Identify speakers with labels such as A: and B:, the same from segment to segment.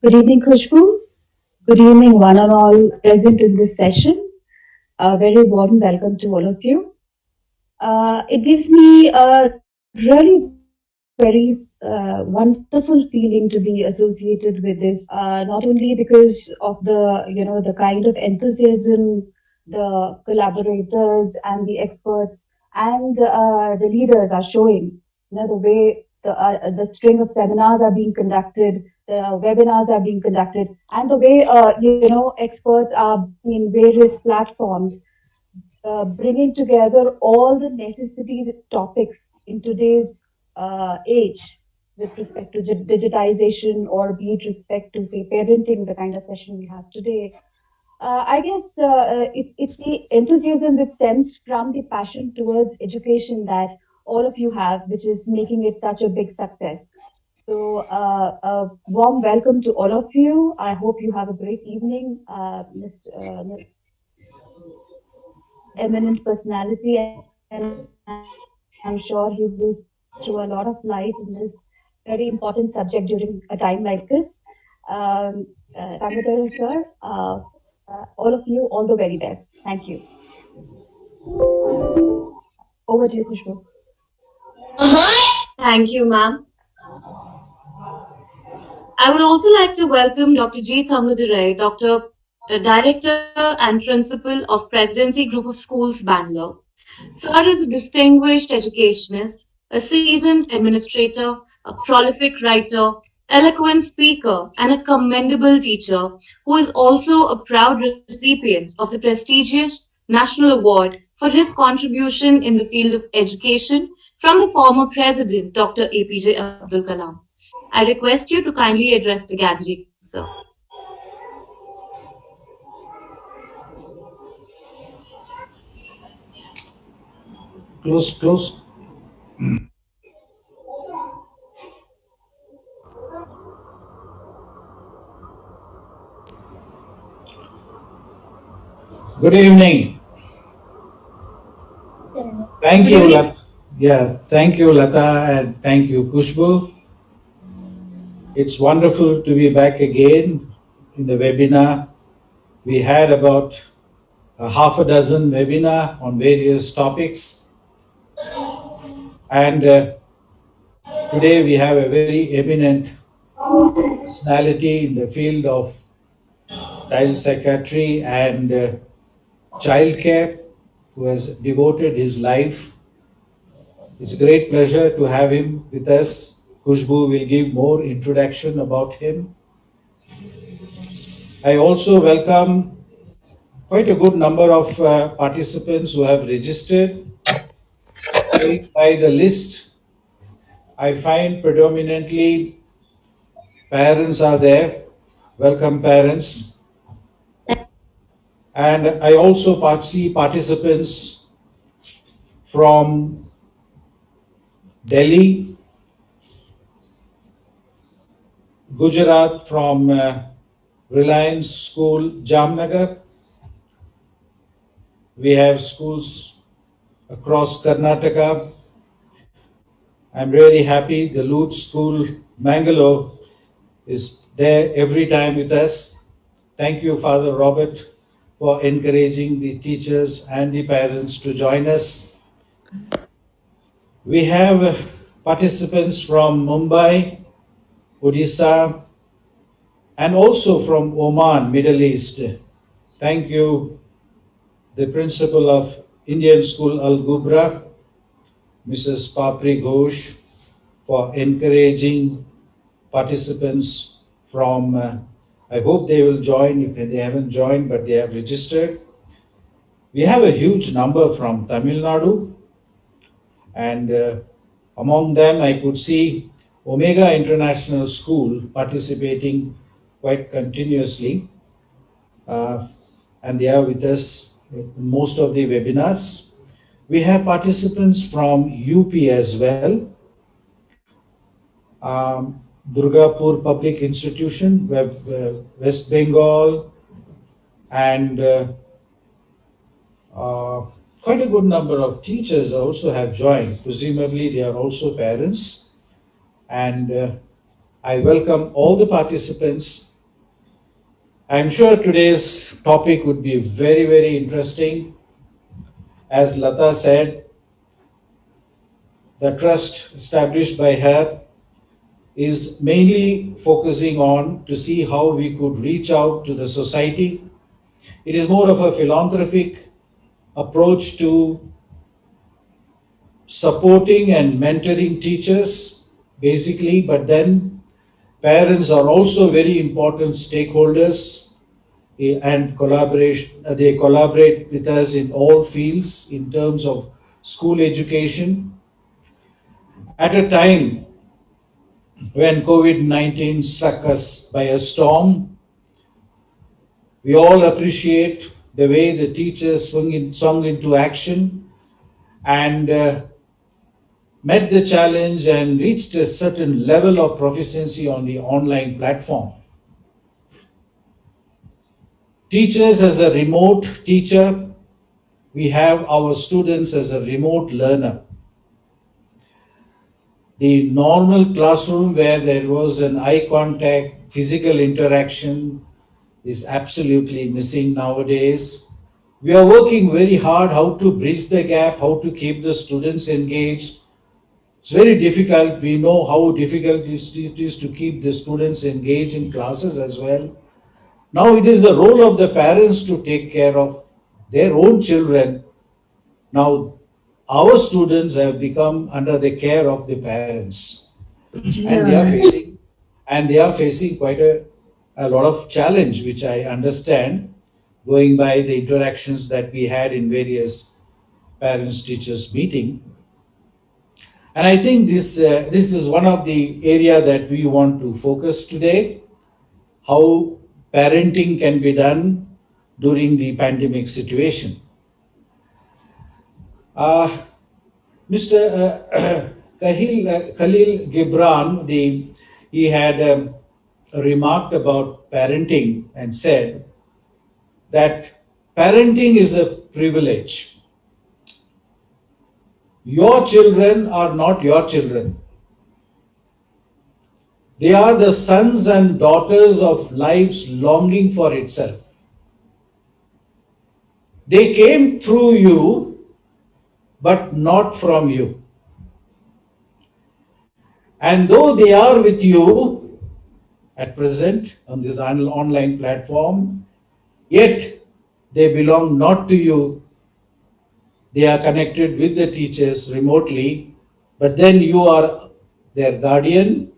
A: Good evening, Khushbu. Good evening, one and all present in this session. A very warm welcome to all of you. It gives me a very wonderful feeling to be associated with this. Not only because of the kind of enthusiasm the collaborators and the experts and the leaders are showing. The way the string of seminars are being conducted, the webinars are being conducted, and the way experts are in various platforms bringing together all the necessary topics in today's age with respect to digitization or be it respect to say parenting, the kind of session we have today. I guess it's the enthusiasm that stems from the passion towards education that all of you have, which is making it such a big success. So, a warm welcome to all of you. I hope you have a great evening, Mr. Eminent personality, and I'm sure he will throw a lot of light in this very important subject during a time like this. Tangatara sir, all of you, all the very best. Thank you. Over to you, Khushbu.
B: Thank you, ma'am. I would also like to welcome Dr. G. Thangudurai, Dr. Director and Principal of Presidency Group of Schools, Bangalore. Sir is a distinguished educationist, a seasoned administrator, a prolific writer, eloquent speaker, and a commendable teacher who is also a proud recipient of the prestigious National Award for his contribution in the field of education from the former President Dr. APJ Abdul Kalam. I request you to kindly address the gathering, sir.
C: Close. Good evening. Thank you, Lata. Yeah, thank you, Lata, and thank you, Khushbu. It's wonderful to be back again in the webinar. We had about a half a dozen webinar on various topics, and today we have a very eminent personality in the field of child psychiatry and child care who has devoted his life. It's a great pleasure to have him with us. Khushbu will give more introduction about him. I also welcome quite a good number of participants who have registered. By the list, I find predominantly parents are there. Welcome, parents. And I also see participants from Delhi, Gujarat, from Reliance School, Jamnagar. We have schools across Karnataka. I'm really happy the Loot School, Mangalore, is there every time with us. Thank you, Father Robert, for encouraging the teachers and the parents to join us. We have participants from Mumbai, Odisha, and also from Oman, Middle East. Thank you, the principal of Indian School Al Gubra, Mrs. Papri Ghosh, for encouraging participants from, I hope they will join if they haven't joined, but they have registered. We have a huge number from Tamil Nadu, and among them I could see Omega International School participating quite continuously, and they are with us in most of the webinars. We have participants from UP as well. Durgapur Public Institution, West Bengal, and quite a good number of teachers also have joined. Presumably they are also parents. And I welcome all the participants I'm sure today's topic would be very, very interesting. As Lata said, the trust established by her is mainly focusing on to see how we could reach out to the society. It is more of a philanthropic approach to supporting and mentoring teachers, basically, but then parents are also very important stakeholders and collaboration. They collaborate with us in all fields in terms of school education. At a time when COVID-19 struck us by a storm, we all appreciate the way the teachers swung into action and met the challenge and reached a certain level of proficiency on the online platform. Teachers as a remote teacher, we have our students as a remote learner. The normal classroom where there was an eye contact, physical interaction is absolutely missing nowadays. We are working very hard how to bridge the gap, how to keep the students engaged. It's very difficult. We know how difficult it is to keep the students engaged in classes as well. Now it is the role of the parents to take care of their own children. Now our students have become under the care of the parents, and they are facing quite a lot of challenge, which I understand, going by the interactions that we had in various parents teachers meeting. And I think this is one of the area that we want to focus today, how parenting can be done during the pandemic situation. Mr. Khalil Gibran, he had remarked about parenting and said that parenting is a privilege. Your children are not your children. They are the sons and daughters of life's longing for itself. They came through you, but not from you. And though they are with you at present on this online platform, yet they belong not to you. They are connected with the teachers remotely, but then you are their guardian,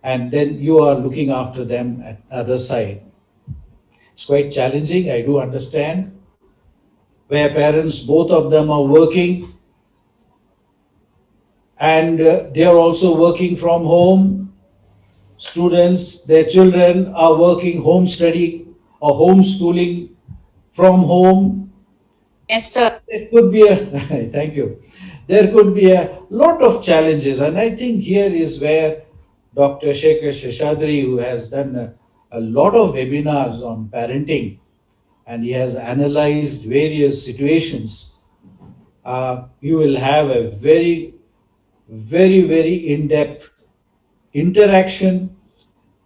C: and then you are looking after them at the other side. It's quite challenging, I do understand, where parents, both of them are working, and they are also working from home. Students, their children are working home study or homeschooling from home.
B: Yes, sir.
C: There could be thank you. There could be a lot of challenges, and I think here is where Dr. Shekhar Seshadri, who has done a lot of webinars on parenting, and he has analyzed various situations, you will have a very, very in-depth interaction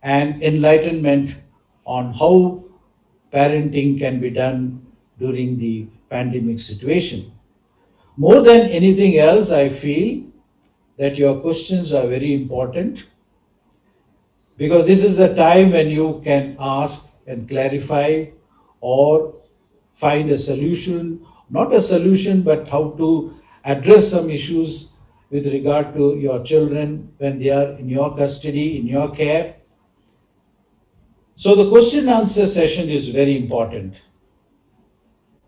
C: and enlightenment on how parenting can be done during the pandemic situation. More than anything else, I feel that your questions are very important, because this is a time when you can ask and clarify or find a solution, not a solution, but how to address some issues with regard to your children when they are in your custody, in your care. So the question answer session is very important.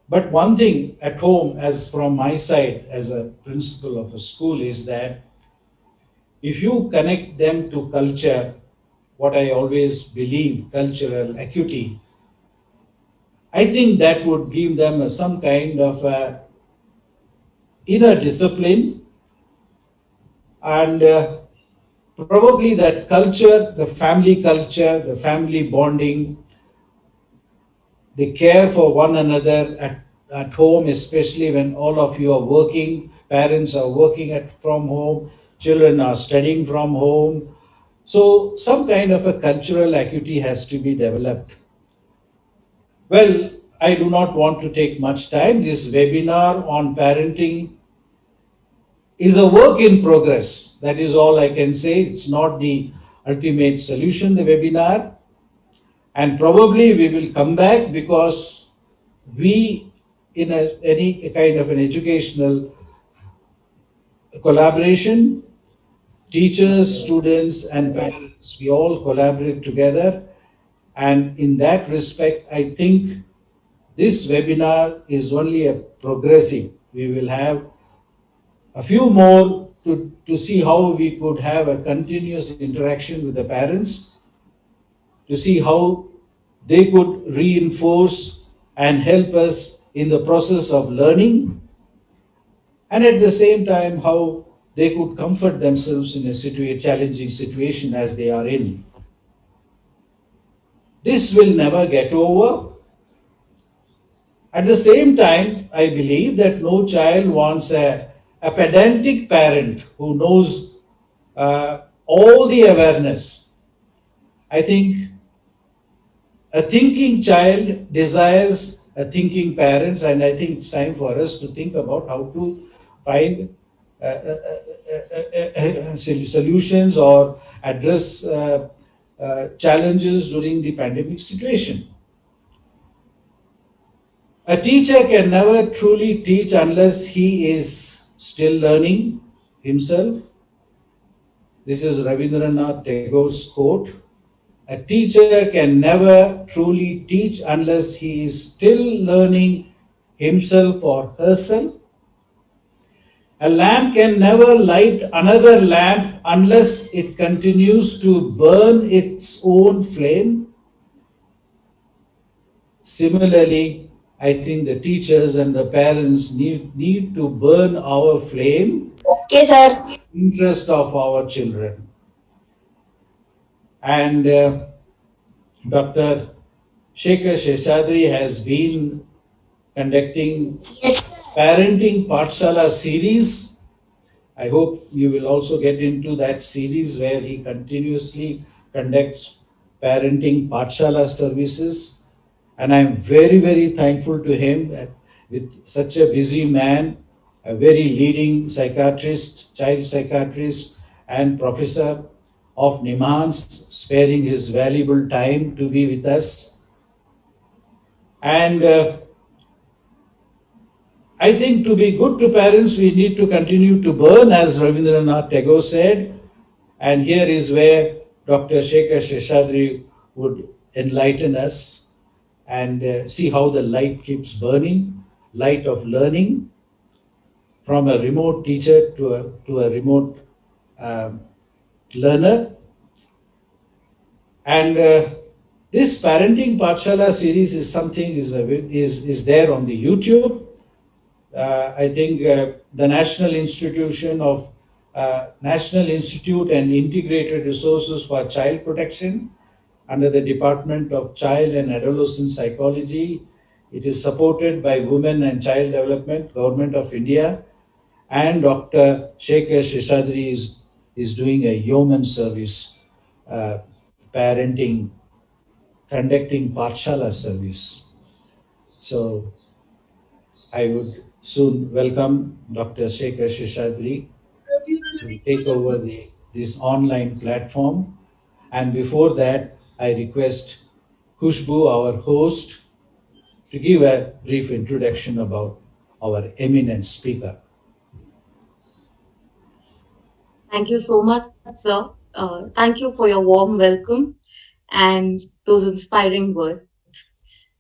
C: But one thing at home, as from my side as a principal of a school, is that if you connect them to culture, what I always believe, cultural acuity, I think that would give them some kind of inner discipline, and probably that culture, the family bonding, the care for one another at home, especially when all of you are working, parents are working from home, children are studying from home. So some kind of a cultural acuity has to be developed. Well, I do not want to take much time. This webinar on parenting is a work in progress. That is all I can say. It's not the ultimate solution, the webinar. And probably we will come back because we, in any kind of an educational collaboration, teachers, students, and parents, we all collaborate together. And in that respect, I think this webinar is only a progressive. We will have a few more to see how we could have a continuous interaction with the parents, to see how they could reinforce and help us in the process of learning, and at the same time how they could comfort themselves in a challenging situation as they are in. This will never get over. At the same time, I believe that no child wants a pedantic parent who knows all the awareness. I think a thinking child desires a thinking parents, and I think it's time for us to think about how to find solutions or address challenges during the pandemic situation. A teacher can never truly teach unless he is still learning himself. This is Rabindranath Tagore's quote. A teacher can never truly teach unless he is still learning himself or herself. A lamp can never light another lamp unless it continues to burn its own flame. Similarly, I think the teachers and the parents need to burn our flame.
D: Okay, sir.
C: Interest of our children. And Dr. Shekhar Seshadri has been conducting parenting Pathshala series. I hope you will also get into that series where he continuously conducts parenting Pathshala services. And I'm very, very thankful to him that with such a busy man, a very leading psychiatrist, child psychiatrist, and professor of NIMHANS, sparing his valuable time to be with us. And I think to be good to parents, we need to continue to burn, as Rabindranath Tagore said. And here is where Dr. Shekhar Seshadri would enlighten us and see how the light keeps burning, light of learning, from a remote teacher to a remote learner. And this Parenting Pathshala series is something is there on the YouTube. I think the National Institute and Integrated Resources for Child Protection under the Department of Child and Adolescent Psychology. It is supported by Women and Child Development, Government of India, and Dr. Shekhar Seshadri is doing a yeoman service, parenting, conducting Pathshala service. So I would soon welcome Dr. Shekhar Seshadri to take over this online platform. And before that, I request Khushbu, our host, to give a brief introduction about our eminent speaker.
B: Thank you so much, sir. Thank you for your warm welcome and those inspiring words.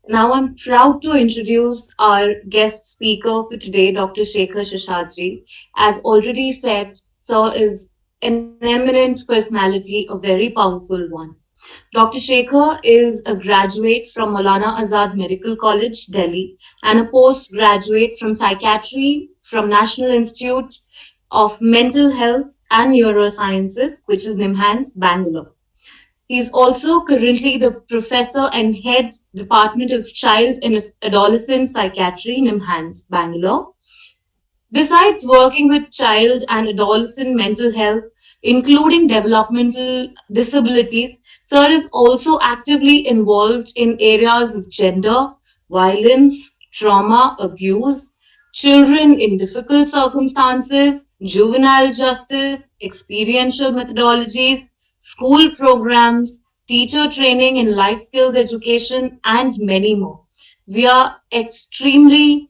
B: Now I'm proud to introduce our guest speaker for today, Dr. Shekhar Seshadri. As already said, sir is an eminent personality, a very powerful one. Dr. Shekhar is a graduate from Maulana Azad Medical College, Delhi, and a postgraduate from Psychiatry from National Institute of Mental Health and Neurosciences, which is NIMHANS, Bangalore. He is also currently the Professor and Head Department of Child and Adolescent Psychiatry, NIMHANS, Bangalore. Besides working with child and adolescent mental health, including developmental disabilities, Sir is also actively involved in areas of gender, violence, trauma, abuse, children in difficult circumstances, juvenile justice, experiential methodologies, school programs, teacher training in life skills education, and many more. We are extremely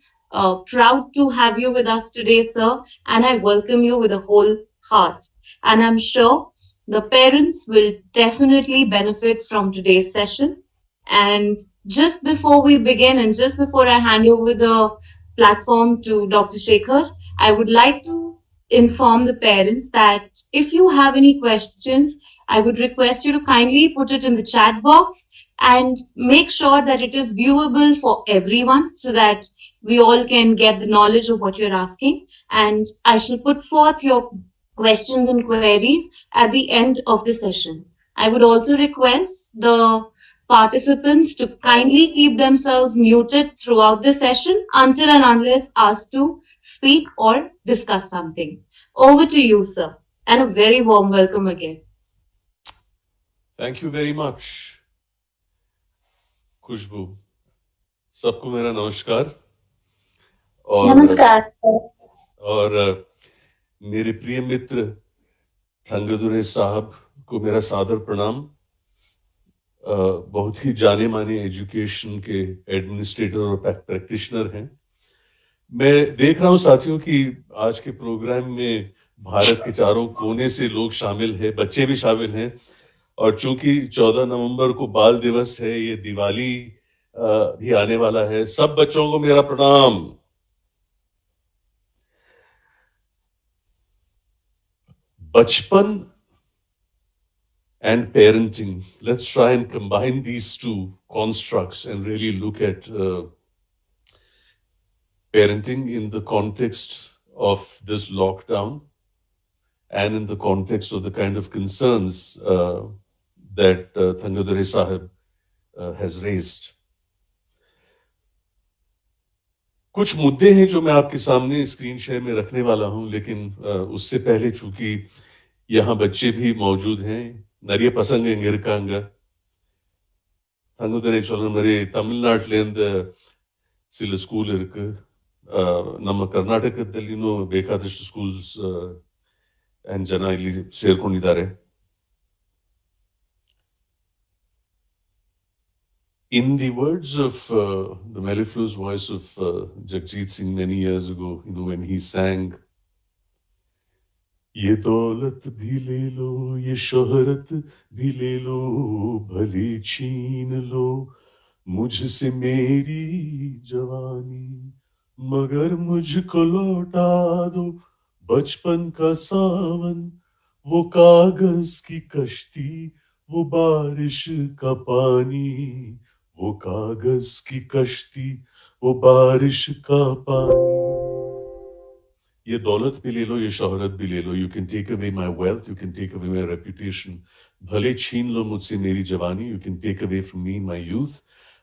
B: proud to have you with us today, sir, and I welcome you with a whole heart. And I'm sure the parents will definitely benefit from today's session. And just before we begin, and just before I hand over the platform to Dr. Shekhar, I would like to inform the parents that if you have any questions, I would request you to kindly put it in the chat box and make sure that it is viewable for everyone so that we all can get the knowledge of what you're asking. And I shall put forth your questions and queries at the end of the session. I would also request the participants to kindly keep themselves muted throughout the session until and unless asked to speak or discuss something. Over to you, sir, and a very warm welcome again.
D: Thank you very much, खुशबू. सबको मेरा नमस्कार
A: नमस्कार
D: और मेरे प्रिय मित्र थंगदुरै साहब को मेरा सादर प्रणाम. बहुत ही जाने माने एजुकेशन के एडमिनिस्ट्रेटर और प्रैक्टिशनर हैं. मैं देख रहा हूं साथियों कि आज के प्रोग्राम में भारत के चारों कोने से लोग शामिल हैं, बच्चे भी शामिल हैं. और चूंकि 14 नवंबर को बाल दिवस है, ये दिवाली भी आने वाला है. सब बच्चों को मेरा प्रणाम. बचपन and parenting. Let's try and combine these two constructs and really look at parenting in the context of this lockdown and in the context of the kind of concerns that Thangadare Sahib has raised. कुछ मुद्दे हैं जो मैं आपके सामने screen share में रखने वाला हूं, लेकिन उससे पहले चूंकि यहाँ बच्चे भी मौजूद हैं, நிறைய பசங்க இங்க இருக்காங்க. தங்குதுரை சொல்ற மாதிரி தமிழ்நாட்டிலேருந்து சில ஸ்கூல் இருக்கு. ನಮ್ಮ ಕರ್ನಾಟಕದಲ್ಲಿ ಇನ್ನೂ ಬೇಕಾದಷ್ಟು ಸ್ಕೂಲ್ಸ್ ಅಂಡ್ ಜನ ಇಲ್ಲಿ ಸೇರ್ಕೊಂಡಿದ್ದಾರೆ. In the words of the mellifluous voice of Jagjit Singh many years ago, when he sang, ये दौलत भी ले लो, ये शोहरत भी ले लो, भले छीन लो मुझसे मेरी जवानी, मगर मुझको लौटा दो बचपन का सावन, वो कागज की कश्ती, वो बारिश का पानी, वो कागज की कश्ती, वो बारिश का पानी. ये दौलत भी ले लो, ये शोहरत भी ले लो. You can take away my wealth, you can take away my reputation. भले छीन लो मुझसे मेरी जवानी, you can take away from me my youth.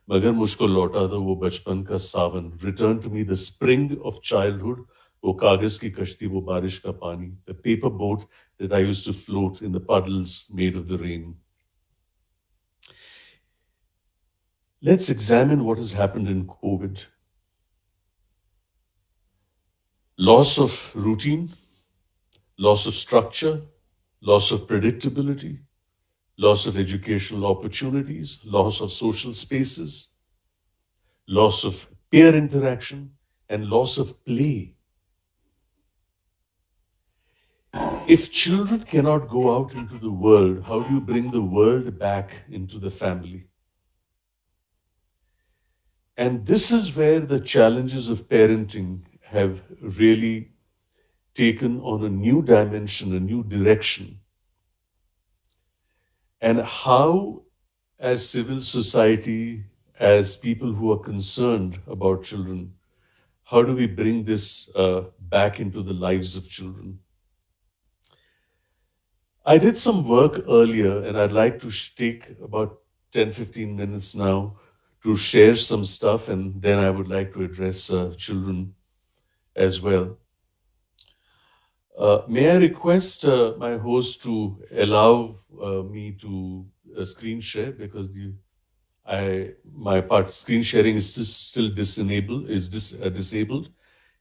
D: मगर मुझको लौटा दो वो बचपन का सावन. Return to me the spring of childhood, वो कागज की कश्ती, वो बारिश का पानी. The paper boat that I used to float in the puddles made of the rain. Let's examine what has happened in COVID. Loss of routine, loss of structure, loss of predictability, loss of educational opportunities, loss of social spaces, loss of peer interaction, and loss of play. If children cannot go out into the world, how do you bring the world back into the family? And this is where the challenges of parenting have really taken on a new dimension, a new direction. And how, as civil society, as people who are concerned about children, how do we bring this back into the lives of children? I did some work earlier, and I'd like to take about 10-15 minutes now to share some stuff, and then I would like to address children as well. May I request my host to allow me to screen share, because my screen sharing is still disabled. Disabled.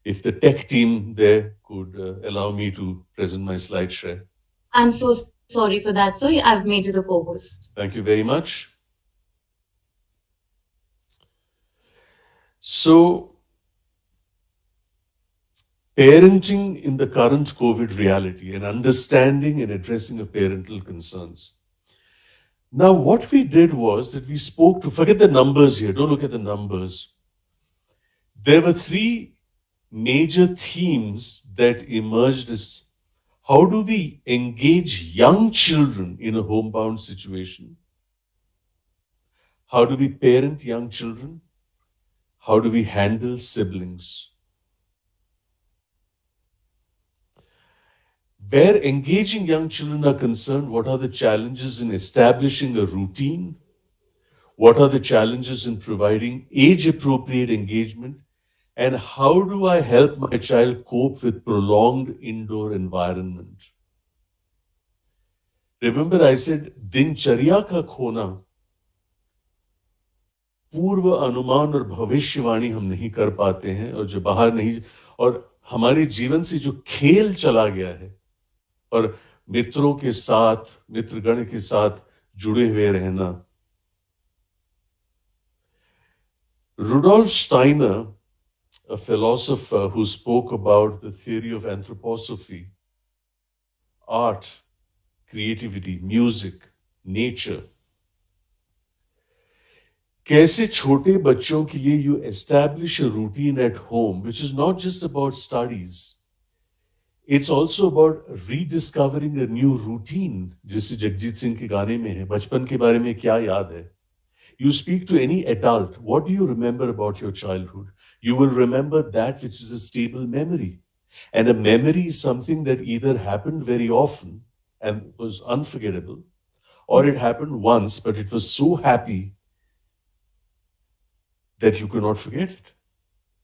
D: If the tech team there could allow me to present my slide share.
B: I'm so sorry for that, sir. I've made you the co-host.
D: Thank you very much. So, parenting in the current COVID reality and understanding and addressing of parental concerns. Now, what we did was that we spoke to, forget the numbers here, don't look at the numbers. There were three major themes that emerged as how do we engage young children in a homebound situation? How do we parent young children? How do we handle siblings? Where engaging young children are concerned, what are the challenges in establishing a routine? What are the challenges in providing age-appropriate engagement? And how do I help my child cope with prolonged indoor environment? Remember, I said, दिनचर्या का खोना, पूर्व अनुमान और भविष्यवाणी हम नहीं कर पाते हैं, और जो बाहर नहीं, और हमारे जीवन से जो खेल चला गया है, और मित्रों के साथ, मित्रगण के साथ जुड़े हुए रहना. Rudolf Steiner, a philosopher who spoke about the theory of anthroposophy, art, creativity, music, nature. कैसे छोटे बच्चों के लिए you establish a routine at home, which is not just about studies. It's also about rediscovering a new routine. जैसे जगजीत सिंह के गाने में है, बचपन के बारे में क्या याद है? You speak to any adult, what do you remember about your childhood? You will remember that which is a stable memory. And a memory is something that either happened very often and was unforgettable, or it happened once, but it was so happy that you could not forget it.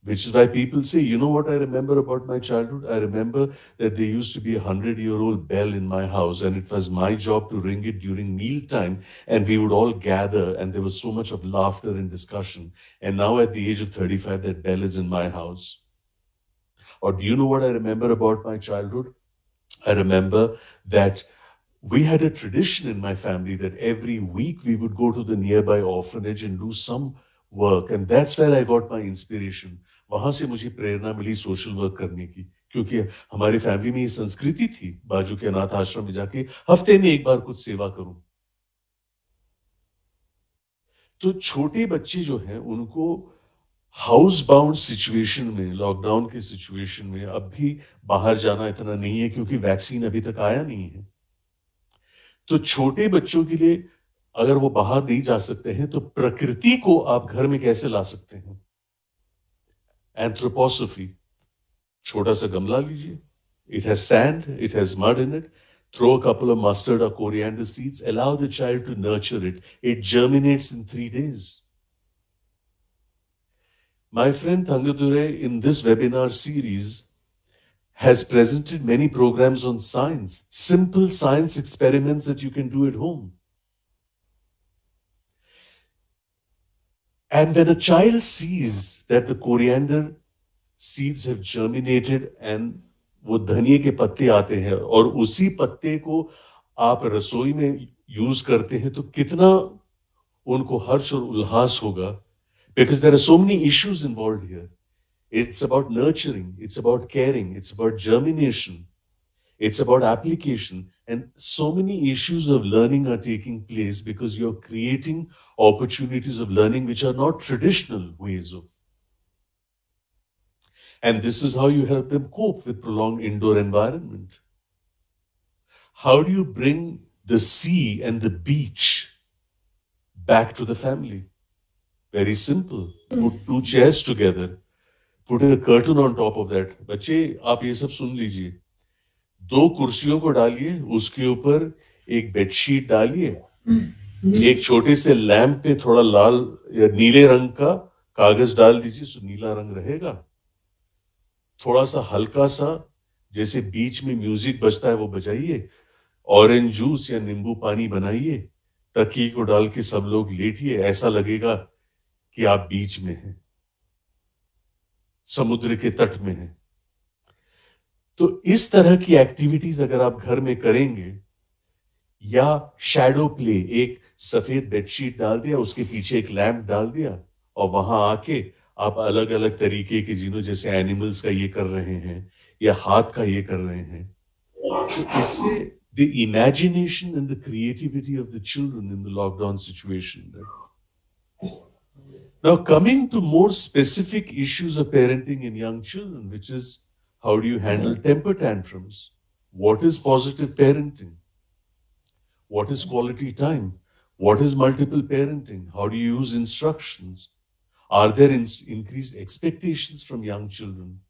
D: Which is why people say, you know what I remember about my childhood? I remember that there used to be a 100-year-old bell in my house, and it was my job to ring it during mealtime, and we would all gather, and there was so much of laughter and discussion. And now at the age of 35, that bell is in my house. Or do you know what I remember about my childhood? I remember that we had a tradition in my family that every week we would go to the nearby orphanage and do some work, and that's where I got my inspiration. वहां से मुझे प्रेरणा मिली social work करने की, क्योंकि हमारी family में ये संस्कृति थी बाजू के अनाथ आश्रम में जाके हफ्ते में एक बार कुछ सेवा करूं. तो छोटे बच्चे जो हैं उनको हाउस बाउंड सिचुएशन में, लॉकडाउन के सिचुएशन में अब भी बाहर जाना इतना नहीं है क्योंकि वैक्सीन अभी तक आया नहीं है. तो छोटे बच्चों के लिए अगर वो बाहर नहीं जा सकते हैं तो प्रकृति को आप घर में कैसे ला सकते हैं? Anthroposophy. छोटा सा गमला लीजिए. It has sand, it has mud in it. Throw a couple of mustard or coriander seeds. Allow the child to nurture it. It germinates in 3 days. My friend Thangadurai in this webinar series has presented many programs on science. Simple science experiments that you can do at home. And when a child sees that the coriander seeds have germinated and वो धनिये के पत्ते आते हैं और उसी पत्ते को आप रसोई में यूज करते हैं तो कितना उनको हर्ष और उल्लास होगा. Because there are so many issues involved here. It's about nurturing, it's about caring, it's about germination, it's about application. And so many issues of learning are taking place because you're creating opportunities of learning which are not traditional ways of. And this is how you help them cope with prolonged indoor environment. How do you bring the sea and the beach back to the family? Very simple. Put 2 chairs together. Put a curtain on top of that. बच्चे आप ये सब सुन लीजिए. 2 कुर्सियों को डालिए, उसके ऊपर एक बेडशीट डालिए, एक छोटे से लैंप पे थोड़ा लाल या नीले रंग का कागज डाल दीजिए, सो नीला रंग रहेगा. थोड़ा सा हल्का सा जैसे बीच में म्यूजिक बजता है वो बजाइए, ऑरेंज जूस या नींबू पानी बनाइए, तकिए को डाल के सब लोग लेटिए, ऐसा लगेगा कि आप बीच में हैं, समुद्र के तट में हैं। तो इस तरह की एक्टिविटीज अगर आप घर में करेंगे, या शैडो प्ले, एक सफेद बेडशीट डाल दिया, उसके पीछे एक लैंप डाल दिया, और वहां आके आप अलग अलग तरीके के, जिन्हों जैसे एनिमल्स का ये कर रहे हैं या हाथ का ये कर रहे हैं, तो इससे the imagination and the creativity of the children in the lockdown situation. Now, coming to more specific issues of parenting in young children, which is how do you handle temper tantrums? What is positive parenting? What is quality time? What is multiple parenting? How do you use instructions? Are there increased expectations from young children?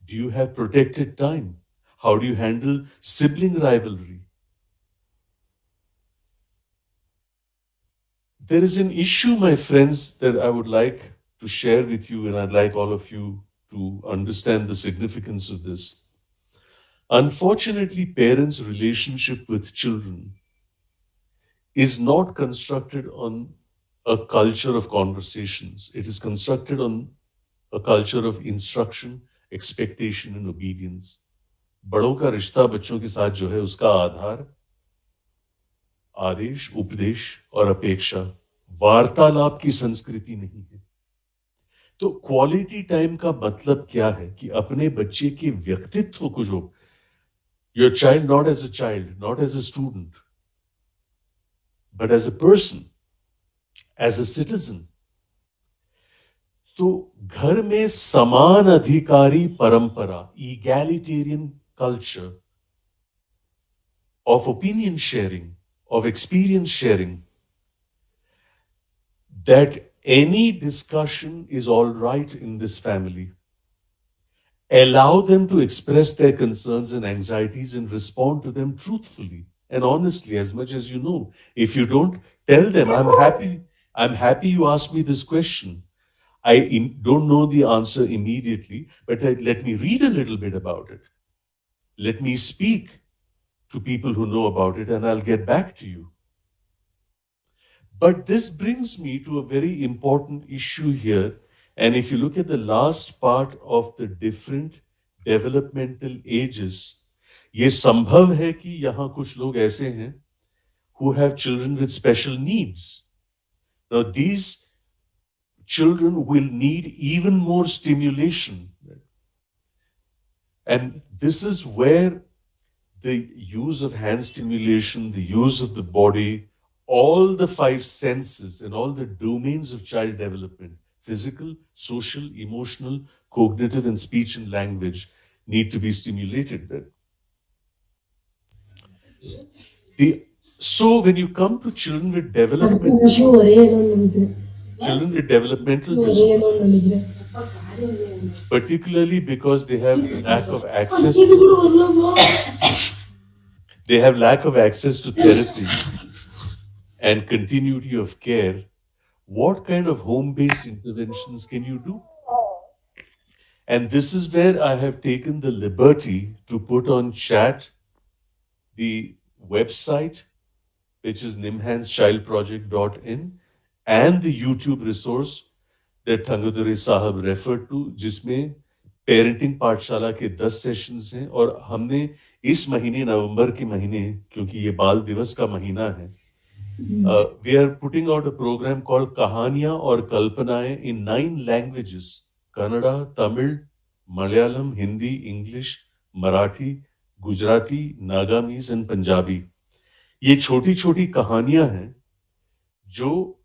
D: Do you have protected time? How do you handle sibling rivalry? There is an issue, my friends, that I would like to share with you, and I'd like all of you to understand the significance of this. Unfortunately, parents' relationship with children is not constructed on a culture of conversations. It is constructed on a culture of instruction, expectation, and obedience. बड़ों का रिश्ता बच्चों के साथ जो है, उसका आधार आदेश, उपदेश और अपेक्षा, वार्तालाप की संस्कृति नहीं है। तो क्वालिटी टाइम का मतलब क्या है कि अपने बच्चे के व्यक्तित्व को, जो your child not as a child, not as a student, but as a person, as a citizen, तो घर में समान अधिकारी परंपरा, egalitarian culture of opinion sharing, of experience sharing, that any discussion is all right in this family. Allow them to express their concerns and anxieties and respond to them truthfully and honestly as much as you know. If you don't, tell them, I'm happy you asked me this question. I don't know the answer immediately, but let me read a little bit about it. Let me speak to people who know about it, and I'll get back to you. But this brings me to a very important issue here. And if you look at the last part of the different developmental ages, ये संभव है कि यहाँ कुछ लोग ऐसे हैं who have children with special needs. Now, these children will need even more stimulation. And this is where the use of hand stimulation, the use of the body, all the five senses and all the domains of child development, physical, social, emotional, cognitive, and speech and language, need to be stimulated then. So when you come to children with developmental disorders, particularly because they have lack of access to therapy and continuity of care, what kind of home-based interventions can you do? And this is where I have taken the liberty to put on chat the website, which is nimhanschildproject.in, and the YouTube resource that Thangaduri Sahab referred to, जिसमें parenting पाठशाला के 10 sessions हैं, और हमने इस महीने, नवंबर के महीने, क्योंकि ये बाल दिवस का महीना है, we are putting out a program called कहानियां और कल्पनाएं in 9 languages: Kannada, Tamil, Malayalam, Hindi, English, Marathi, Gujarati, Nagamese and Punjabi. ये छोटी छोटी कहानियां हैं जो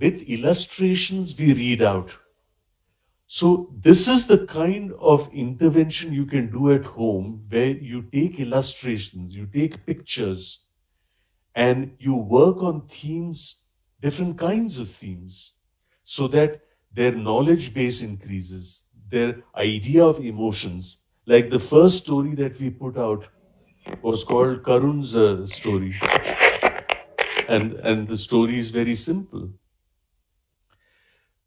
D: with illustrations we read out. So this is the kind of intervention you can do at home, where you take illustrations, you take pictures, and you work on themes, different kinds of themes, so that their knowledge base increases, their idea of emotions. Like the first story that we put out was called Karun's story. And the story is very simple.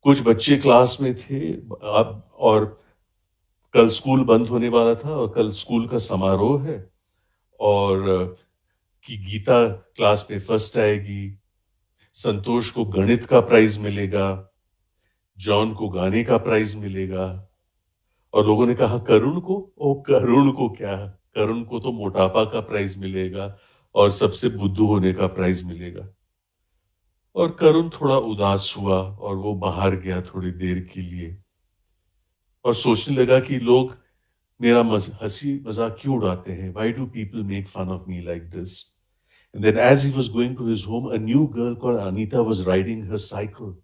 D: कुछ बच्चे class में थे और कल school बंद होने वाला था और कल स्कूल का समारोह है, और कि गीता क्लास में फर्स्ट आएगी, संतोष को गणित का प्राइज मिलेगा, जॉन को गाने का प्राइज मिलेगा। और लोगों ने कहा करुण को? ओ करुण को क्या, करुण को तो मोटापा का प्राइज मिलेगा और सबसे बुद्धू होने का प्राइज मिलेगा। और करुण थोड़ा उदास हुआ और वो बाहर गया थोड़ी देर के लिए और सोचने लगा कि लोग मेरा हंसी मजाक क्यों उड़ाते हैं? Why do people make fun of me like this? And then as he was going to his home, a new girl called Anita was riding her cycle.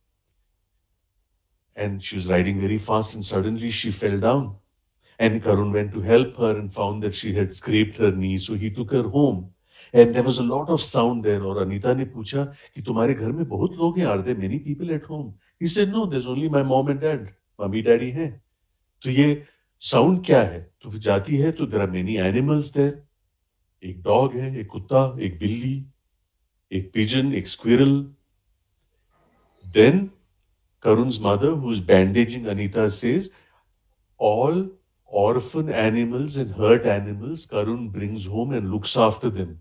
D: And she was riding very fast and suddenly she fell down. And Karun went to help her and found that she had scraped her knee. So he took her home. And there was a lot of sound there. और अनीता ने पूछा कि तुम्हारे घर में बहुत लोग हैं? Are there many people at home? He said, no, there's only my mom and dad. Mummy daddy हैं। तो ये साउंड क्या है? तो फिर जाती है तो there are many animals there. एक डॉग है, एक कुत्ता, एक बिल्ली, एक pigeon, एक squirrel. Then Karun's mother, who's bandaging Anita, says, all orphan animals and hurt animals Karun brings home and looks after them.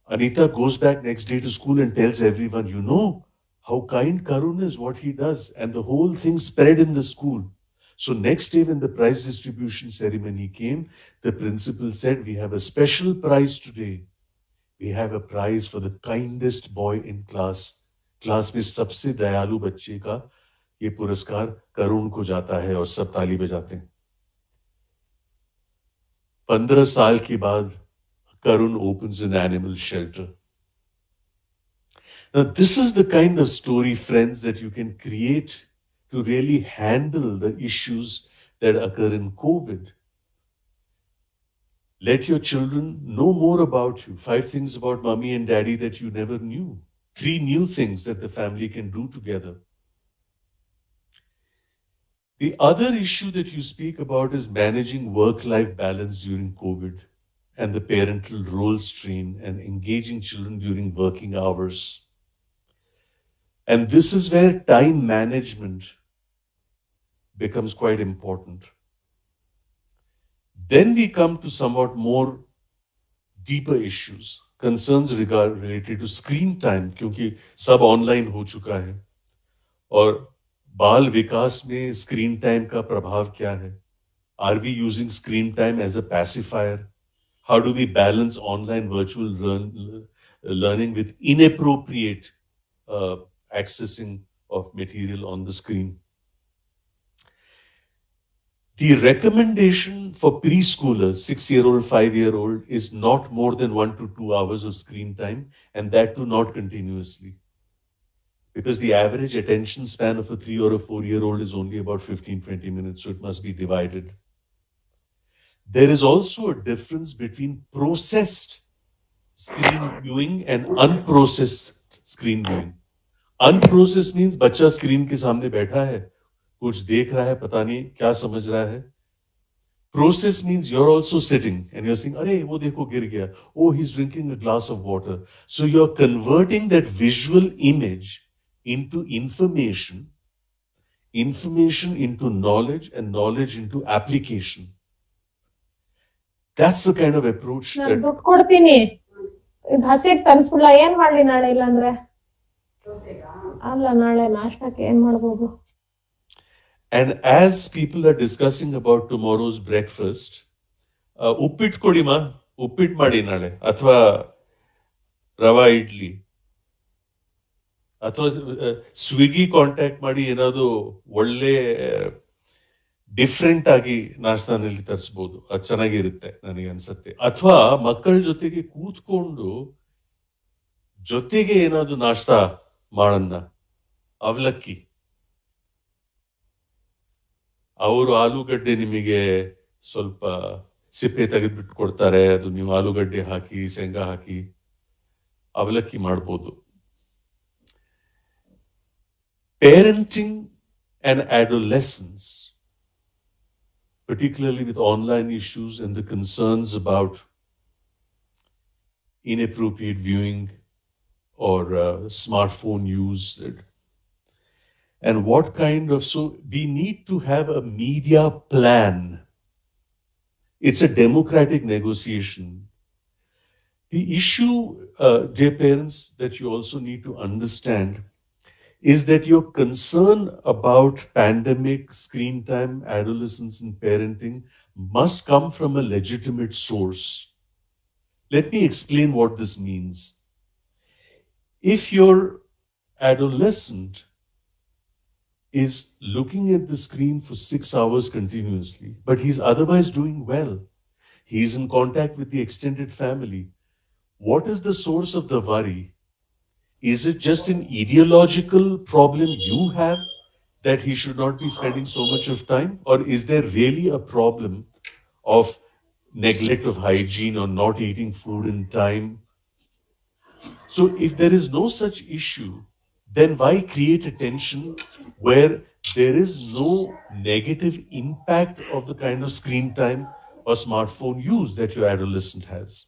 D: Anita goes back next day to school and tells everyone, you know how kind Karun is, what he does. And the whole thing spread in the school. So next day when the prize distribution ceremony came, the principal said, we have a special prize today. We have a prize for the kindest boy in class. Class में सबसे दयालु बच्चे का ये पुरस्कार करुण को जाता है और सब ताली बजाते हैं। 15 साल के बाद Karun opens an animal shelter. Now, this is the kind of story, friends, that you can create to really handle the issues that occur in COVID. Let your children know more about you. 5 things about mommy and daddy that you never knew. 3 new things that the family can do together. The other issue that you speak about is managing work-life balance during COVID and the parental role strain and engaging children during working hours. And this is where time management becomes quite important. Then we come to somewhat more deeper issues, concerns related to screen time, क्योंकि सब online हो चुका है और बाल विकास में screen time का प्रभाव क्या है? Are we using screen time as a pacifier? How do we balance online virtual learning with inappropriate accessing of material on the screen? The recommendation for preschoolers, 6-year-old, 5-year-old, is not more than 1 to 2 hours of screen time, and that too not continuously. Because the average attention span of a 3 or a 4-year-old is only about 15-20 minutes, so it must be divided. There is also a difference between processed screen viewing and unprocessed screen viewing. Unprocessed means बच्चा screen के सामने बैठा है, कुछ देख रहा है, पता नहीं क्या समझ रहा है. Process means you're also sitting and you're saying, अरे वो देखो गिर गया. Oh, he's drinking a glass of water. So you're converting that visual image into information, information into knowledge, and knowledge into application. That's the kind of approach that...
E: ದುಡ್ಡು ಕೊಡ್ತೀನಿ, ಇದು ಹಸಿಟ್ ತರಿಸ್ಬಿಡ್ಲ, ಏನ್ ಮಾಡ್ಲಿ ನಾಳೆ? ಇಲ್ಲಾಂದ್ರೆ ಅಲ್ಲ, ನಾಳೆ ನಾಷ್ಟಕ್ಕೆ ಏನ್ ಮಾಡ್ಬೋದು?
D: And as people are discussing about tomorrow's breakfast, ಉಪ್ಪಿಟ್ಟು ಕೊಡಿಮಾ, ಉಪ್ಪಿಟ್ಟು ಮಾಡಿ ನಾಳೆ, ಅಥವಾ ರವಾ ಇಡ್ಲಿ, ಅಥವಾ ಸ್ವಿಗ್ಗಿ ಕಾಂಟ್ಯಾಕ್ಟ್ ಮಾಡಿ ಏನಾದ್ರು ಒಳ್ಳೆ ಡಿಫ್ರೆಂಟ್ ಆಗಿ ನಾಷ್ಟಾನಲ್ಲಿ ತರಿಸಬಹುದು, ಅದು ಚೆನ್ನಾಗಿರುತ್ತೆ ನನಗೆ ಅನ್ಸುತ್ತೆ. ಅಥವಾ ಮಕ್ಕಳ ಜೊತೆಗೆ ಕೂತ್ಕೊಂಡು ಜೊತೆಗೆ ಏನಾದ್ರು ನಾಷ್ಟಾ ಮಾಡೋಣ. ಅವಲಕ್ಕಿ, ಅವರು ಆಲೂಗಡ್ಡೆ ನಿಮಗೆ ಸ್ವಲ್ಪ ಸಿಪ್ಪೆ ತೆಗೆದ್ಬಿಟ್ಟು ಕೊಡ್ತಾರೆ, ಅದು ನೀವು ಆಲೂಗಡ್ಡೆ ಹಾಕಿ ಶೇಂಗಾ ಹಾಕಿ ಅವಲಕ್ಕಿ ಮಾಡ್ಬೋದು. Parenting and adolescence, particularly with online issues and the concerns about inappropriate viewing or smartphone use, And what kind of, so we need to have a media plan. It's a democratic negotiation. The issue, dear parents, that you also need to understand is that your concern about pandemic, screen time, adolescence, and parenting must come from a legitimate source. Let me explain what this means. If your adolescent is looking at the screen for 6 hours continuously, but he's otherwise doing well, he's in contact with the extended family, what is the source of the worry? Is it just an ideological problem you have that he should not be spending so much of time? Or is there really a problem of neglect of hygiene or not eating food in time? So if there is no such issue, then why create a tension where there is no negative impact of the kind of screen time or smartphone use that your adolescent has?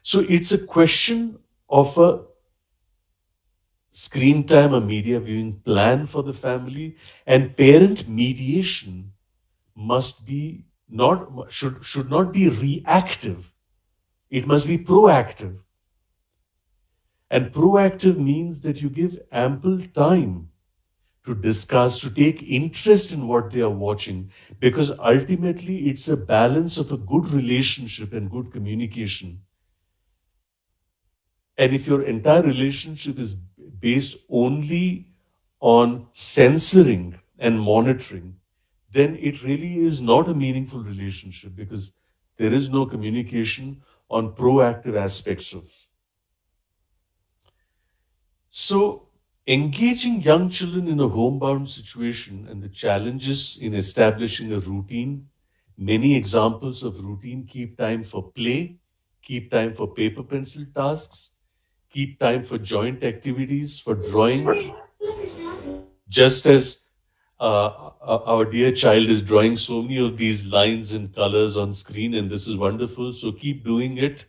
D: So it's a question of a screen time, a media viewing plan for the family, and parent mediation must be should not be reactive. It must be proactive. And proactive means that you give ample time to discuss, to take interest in what they are watching, because ultimately it's a balance of a good relationship and good communication. And if your entire relationship is based only on censoring and monitoring, then it really is not a meaningful relationship, because there is no communication on proactive aspects of. So, engaging young children in a homebound situation and the challenges in establishing a routine, many examples of routine: keep time for play, keep time for paper pencil tasks, keep time for joint activities, for drawing. Just as our dear child is drawing so many of these lines and colors on screen, and this is wonderful, so keep doing it.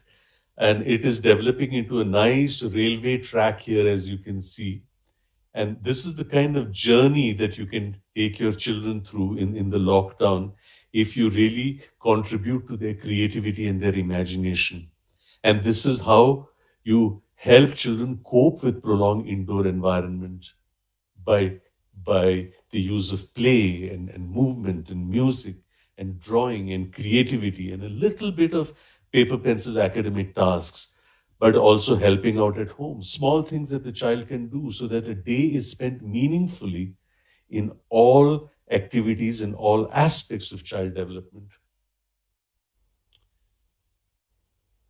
D: And it is developing into a nice railway track here, as you can see. And this is the kind of journey that you can take your children through in the lockdown if you really contribute to their creativity and their imagination. And this is how you help children cope with prolonged indoor environment by the use of play and movement and music and drawing and creativity and a little bit of paper pencil academic tasks, but also helping out at home. Small things that the child can do so that a day is spent meaningfully in all activities and all aspects of child development.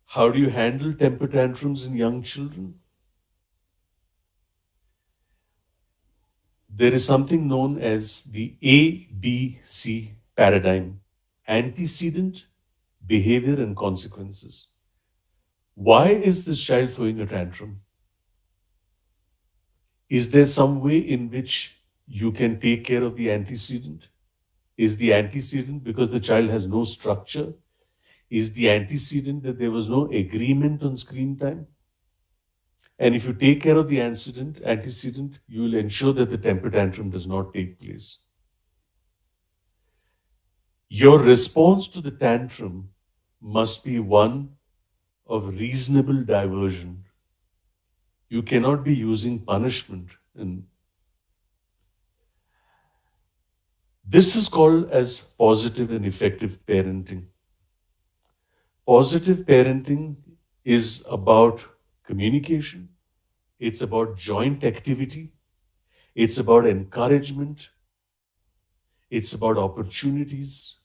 D: How do you handle temper tantrums in young children? There is something known as the ABC paradigm: antecedent, behavior, and consequences. Why is this child throwing a tantrum? Is there some way in which you can take care of the antecedent? Is the antecedent because the child has no structure? Is the antecedent that there was no agreement on screen time? And if you take care of the antecedent, you will ensure that the temper tantrum does not take place. Your response to the tantrum must be one of reasonable diversion. You cannot be using punishment. And this is called as positive and effective parenting. Positive parenting is about communication. It's about joint activity. It's about encouragement. It's about opportunities.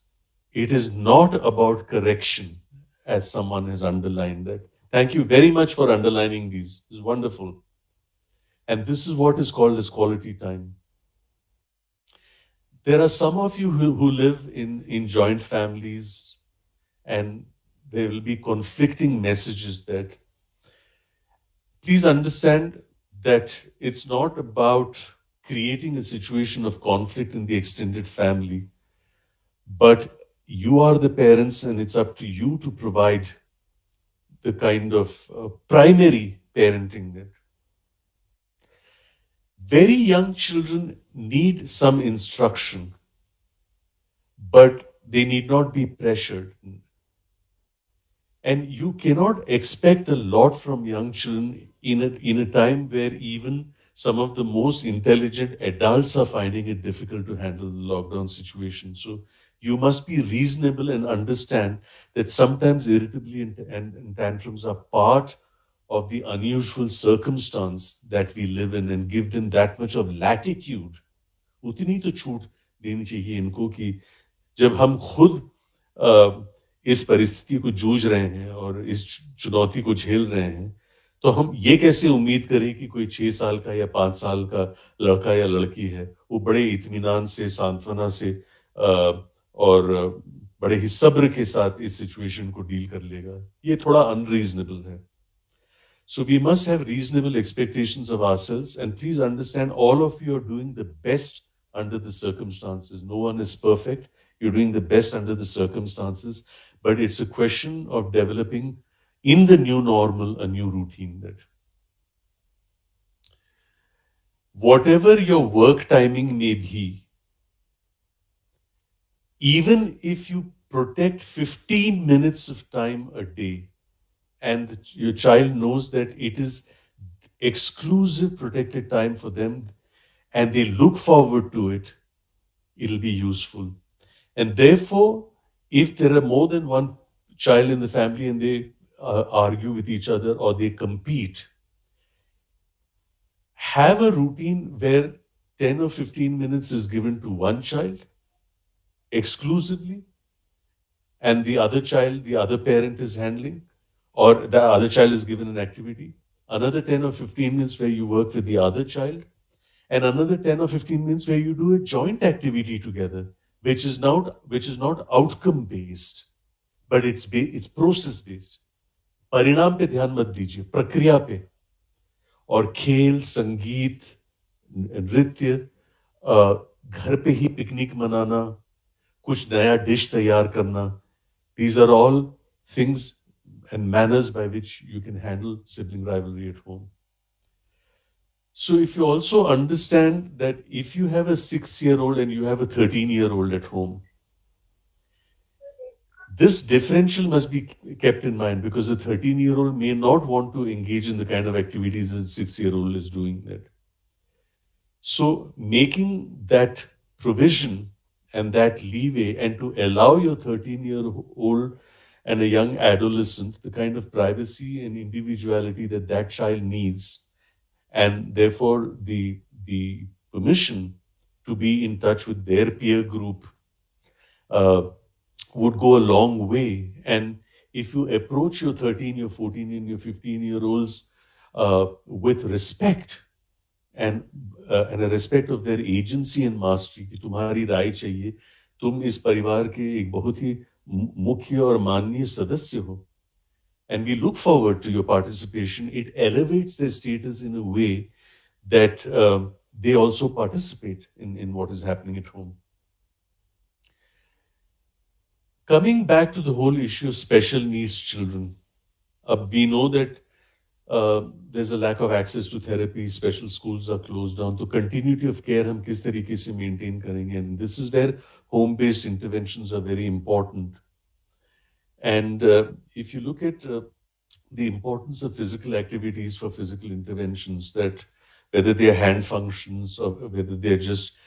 D: It is not about correction, as someone has underlined that. Thank you very much for underlining these. It's wonderful. And this is what is called as quality time. There are some of you who live in joint families, and there will be conflicting messages that. Please understand that it's not about creating a situation of conflict in the extended family, but you are the parents and it's up to you to provide the kind of primary parenting that. Very young children need some instruction, but they need not be pressured. And you cannot expect a lot from young children in a time where even some of the most intelligent adults are finding it difficult to handle the lockdown situation. So you must be reasonable and understand that sometimes irritability and tantrums are part of the unusual circumstance that we live in, and give them that much of latitude. उतनी तो छूट देनी चाहिए इनको कि जब हम खुद इस परिस्थिति को जूझ रहे हैं और इस चुनौती को झेल रहे हैं, तो हम ये कैसे उम्मीद करें कि कोई 6 साल का या 5 साल का लड़का या लड़की है वो बड़े इत्मीनान से, सांत्वना से और बड़े ही सब्र के साथ इस सिचुएशन को डील कर लेगा. ये थोड़ा अनरीजनेबल है. So we must have reasonable expectations of ourselves, and please understand, all of you are doing the best under the circumstances. No one is perfect. You're doing the best under the circumstances, but it's a question of developing in the new normal a new routine. That whatever your work timing may be, even if you protect 15 minutes of time a day, and your child knows that it is exclusive protected time for them, and they look forward to it, it'll be useful. And therefore, if there are more than one child in the family and they argue with each other or they compete, have a routine where 10 or 15 minutes is given to one child exclusively, and the other child, the other parent is handling, or the other child is given an activity. Another 10 or 15 minutes where you work with the other child, and another 10 or 15 minutes where you do a joint activity together, which is not outcome based, but it's process based. परिणाम पे ध्यान मत दीजिए, प्रक्रिया पे. और खेल, संगीत, नृत्य, घर पे ही पिकनिक मनाना, कुछ नया डिश तैयार करना, these are all things and manners by which you can handle sibling rivalry at home. So if you also understand that if you have a 6-year-old and you have a 13-year-old at home, this differential must be kept in mind, because a 13-year-old may not want to engage in the kind of activities a 6-year-old is doing that. So making that provision and that leeway, and to allow your 13-year-old and a young adolescent the kind of privacy and individuality that that child needs, and therefore the permission to be in touch with their peer group would go a long way. And if you approach your 13, your 14, and your 15-year-olds with respect and a respect of their agency and mastery, कि तुम्हारी राय चाहिए, तुम इस परिवार के एक बहुत ही मुख्य और माननीय सदस्य हो, and we look forward to your participation, it elevates their status in a way that they also participate in what is happening at home. Coming back to the whole issue of special needs children, we know that there's a lack of access to therapy, special schools are closed down. So continuity of care हम किस तरीके से maintain करेंगे, and this is where home-based interventions are very important. And if you look at the importance of physical activities for physical interventions, that whether they are hand functions or whether they're just,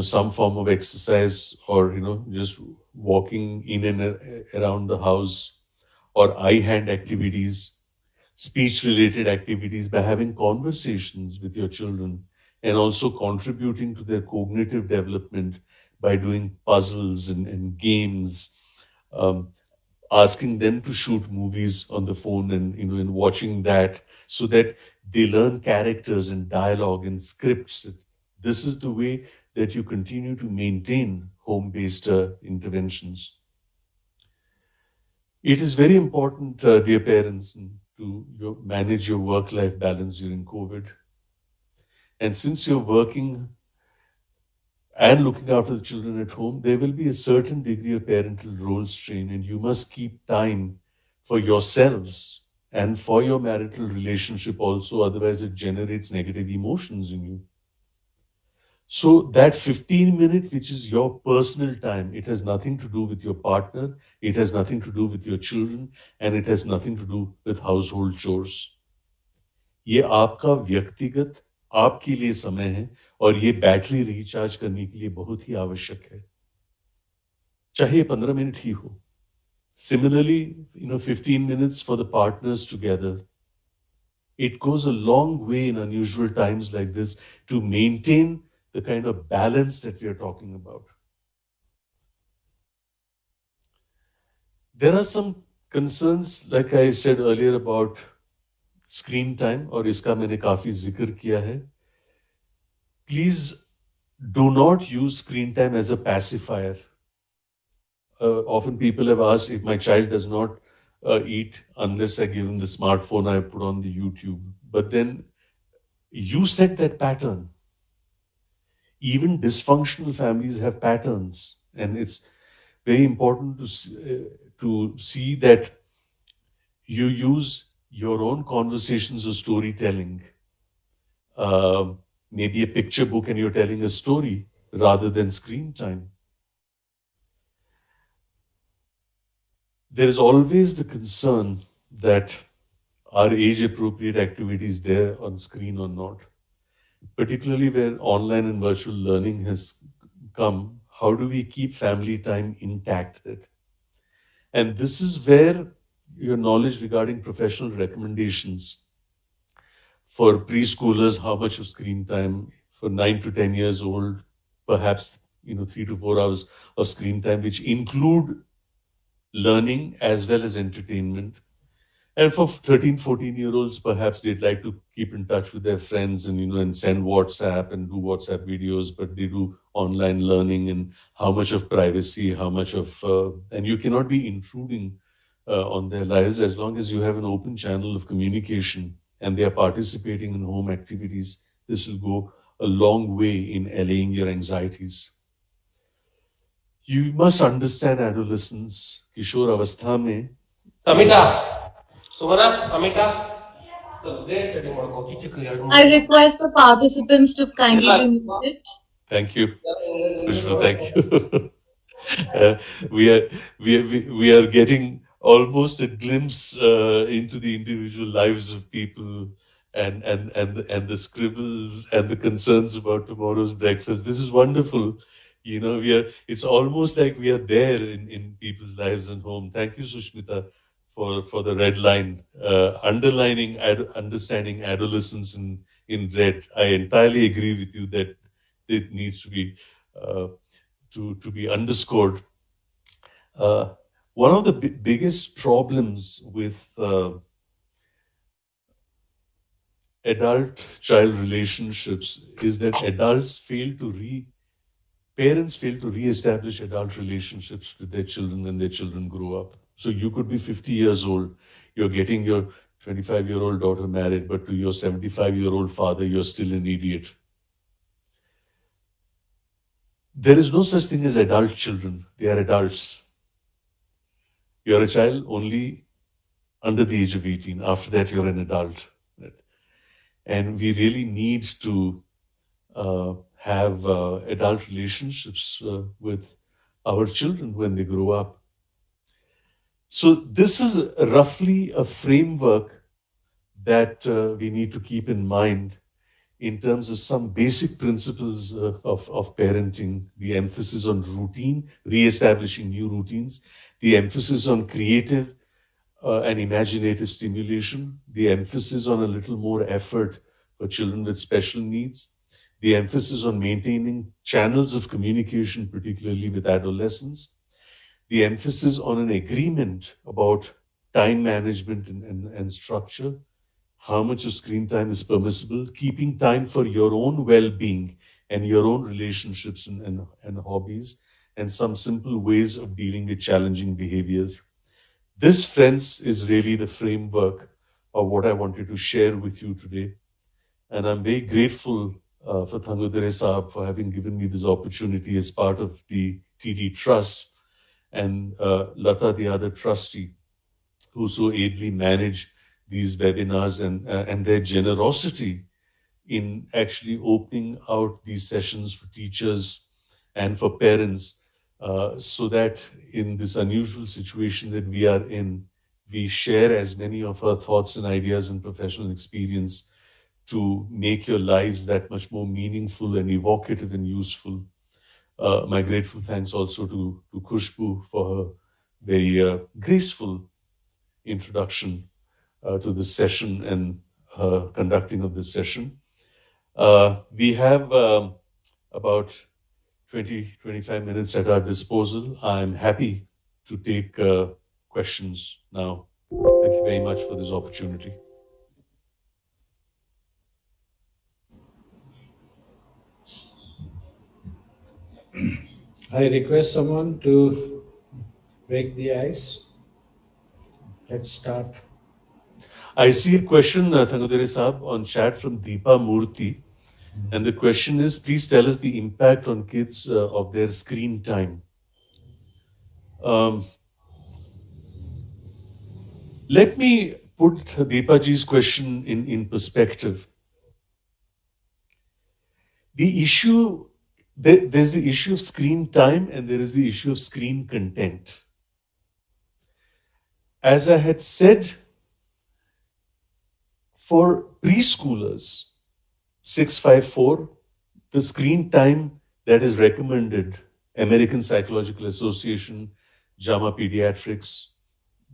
D: some form of exercise, or, just walking in and around the house, or eye-hand activities, speech-related activities, by having conversations with your children, and also contributing to their cognitive development by doing puzzles and games, asking them to shoot movies on the phone and watching that, so that they learn characters and dialogue and scripts. This is the way that you continue to maintain home-based interventions. It is very important, dear parents, to manage your work-life balance during COVID. And since you're working and looking after the children at home, there will be a certain degree of parental role strain, and you must keep time for yourselves and for your marital relationship also, otherwise it generates negative emotions in you. So that 15 minutes, which is your personal time, it has nothing to do with your partner, it has nothing to do with your children, and it has nothing to do with household chores. ये आपका व्यक्तिगत आपके लिए समय है और ये battery recharge करने के लिए बहुत ही आवश्यक है, चाहे 15 मिनट ही हो. Similarly, 15 minutes for the partners together. It goes a long way in unusual times like this to maintain the kind of balance that we are talking about. There are some concerns, like I said earlier, about screen time, और इसका मैंने काफी जिक्र किया है. Please do not use screen time as a pacifier. Often people have asked, if my child does not eat unless I give him the smartphone, I put on the YouTube. But then you set that pattern. Even dysfunctional families have patterns, and it's very important to see that you use your own conversations or storytelling. Maybe a picture book and you're telling a story rather than screen time. There is always the concern that are age-appropriate activities there on screen or not? Particularly where online and virtual learning has come, how do we keep family time intact? And this is where your knowledge regarding professional recommendations for preschoolers, how much of screen time, for 9 to 10 years old, perhaps 3 to 4 hours of screen time, which include learning as well as entertainment. And for 13, 14-year-olds, perhaps they'd like to keep in touch with their friends and send WhatsApp and do WhatsApp videos, but they do online learning, and how much of privacy, how much of, and you cannot be intruding on their lives as long as you have an open channel of communication and they are participating in home activities. This will go a long way in allaying your anxieties. You must understand adolescence, Kishore Avastha mein.
F: Samita! Amita.
B: I request the participants to kindly be muted.
D: Thank you, Vishnu. Thank you. We are getting almost a glimpse into the individual lives of people and the scribbles and the concerns about tomorrow's breakfast. This is wonderful. It's almost like we are there in people's lives and home. Thank you, Sushmita, for the red line, underlining understanding adolescence in red. I entirely agree with you that it needs to be to be underscored. One of the biggest problems with adult-child relationships is that parents fail to re-establish adult relationships with their children when their children grow up. So you could be 50 years old, you're getting your 25-year-old daughter married, but to your 75-year-old father, you're still an idiot. There is no such thing as adult children. They are adults. You're a child only under the age of 18. After that, you're an adult. Right? And we really need to have adult relationships with our children when they grow up. So this is roughly a framework that we need to keep in mind in terms of some basic principles of parenting, the emphasis on routine, re-establishing new routines, the emphasis on creative and imaginative stimulation, the emphasis on a little more effort for children with special needs, the emphasis on maintaining channels of communication, particularly with adolescents, the emphasis on an agreement about time management and structure, how much of screen time is permissible, keeping time for your own well-being and your own relationships and hobbies, and some simple ways of dealing with challenging behaviors. This, friends, is really the framework of what I wanted to share with you today. And I'm very grateful for Thangudare Saab for having given me this opportunity as part of the TD Trust, and Lata, the other trustee, who so ably manage these webinars, and their generosity in actually opening out these sessions for teachers and for parents, so that in this unusual situation that we are in, we share as many of our thoughts and ideas and professional experience to make your lives that much more meaningful and evocative and useful. My grateful thanks also to Khushbu for her very graceful introduction to this session and conducting of this session. We have about 20-25 minutes at our disposal. I'm happy to take questions now. Thank you very much for this opportunity.
C: I request someone to break the ice. Let's start.
D: I see a question, Thangadere Saab, on chat from Deepa Murthy. And the question is, please tell us the impact on kids of their screen time. Let me put Deepaji's question in perspective. The issue, there's the issue of screen time and there is the issue of screen content. As I had said, for preschoolers, 654, the screen time that is recommended, American Psychological Association, JAMA Pediatrics,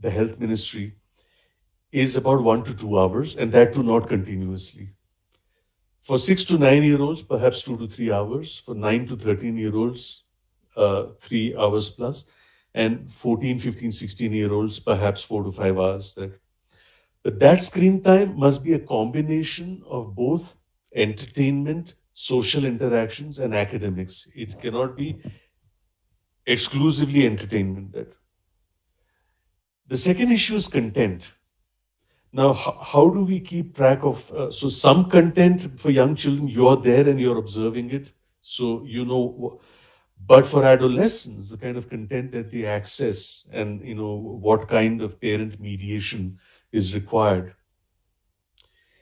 D: the Health Ministry, is about 1 to 2 hours, and that too not continuously. For 6 to 9-year-olds, perhaps 2 to 3 hours. For 9 to 13-year-olds, 3 hours plus. And 14, 15, 16-year-olds, perhaps 4 to 5 hours there. But that screen time must be a combination of both entertainment, social interactions, and academics. It cannot be exclusively entertainment. The second issue is content. Now, how do we keep track of, so some content for young children, you're there and you're observing it, so you know, but for adolescents, the kind of content that they access and, you know, what kind of parent mediation is required.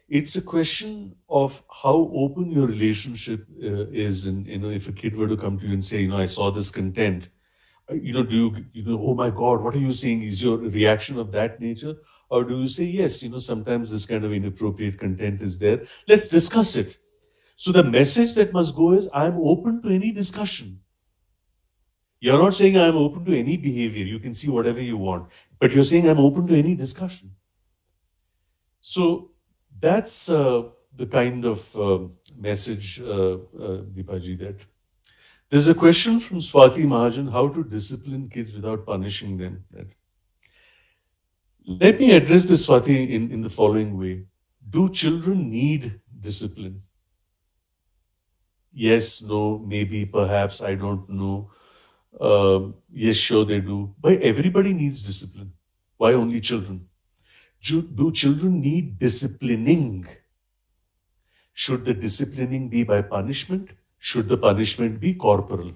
D: It's a question of how open your relationship is. And, you know, if a kid were to come to you and say, you know, I saw this content, you know, do you know, oh my God, what are you saying? Is your reaction of that nature? Or do you say, yes, you know, sometimes this kind of inappropriate content is there. Let's discuss it. So the message that must go is, I'm open to any discussion. You're not saying I'm open to any behavior. You can see whatever you want. But you're saying I'm open to any discussion. So that's the kind of message, Deepaji, that. There's a question from Swati Mahajan, how to discipline kids without punishing them. Let me address this, Swati, in the following way. Do children need discipline? Yes, no, maybe, perhaps, I don't know. Yes, sure they do. But everybody needs discipline. Why only children? Do children need disciplining? Should the disciplining be by punishment? Should the punishment be corporal?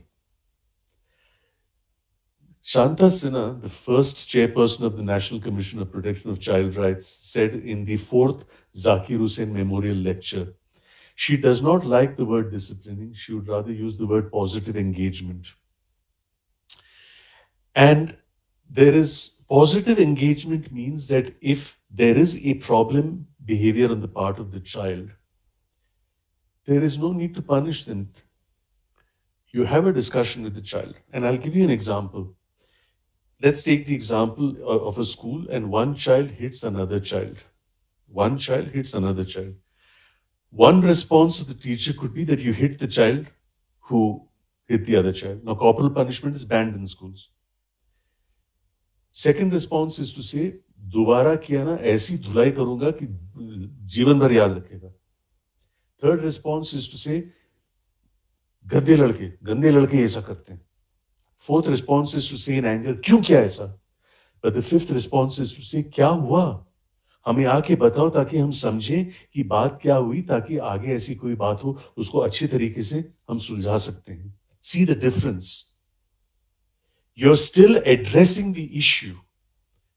D: Shanta Sinha, the first chairperson of the National Commission of Protection of Child Rights, said in the 4th Zakir Hussain Memorial Lecture, she does not like the word disciplining, she would rather use the word positive engagement. And there is positive engagement means that if there is a problem behavior on the part of the child, there is no need to punish them. You have a discussion with the child. And I'll give you an example. Let's take the example of a school and one child hits another child. One child hits another child. One response of the teacher could be that you hit the child who hit the other child. Now, corporal punishment is banned in schools. Second response is to say, दोबारा किया ना ऐसी धुलाई करूंगा कि जीवन भर याद रखेगा. Third response is to say, गंदे लड़के ऐसा करते हैं. Fourth response is to say in anger, क्यों किया ऐसा? But the fifth response is to say, क्या हुआ? हमें आके बताओ ताकि हम समझें कि बात क्या हुई, ताकि आगे ऐसी कोई बात हो उसको अच्छे तरीके से हम सुलझा सकते हैं. See the difference. You're still addressing the issue,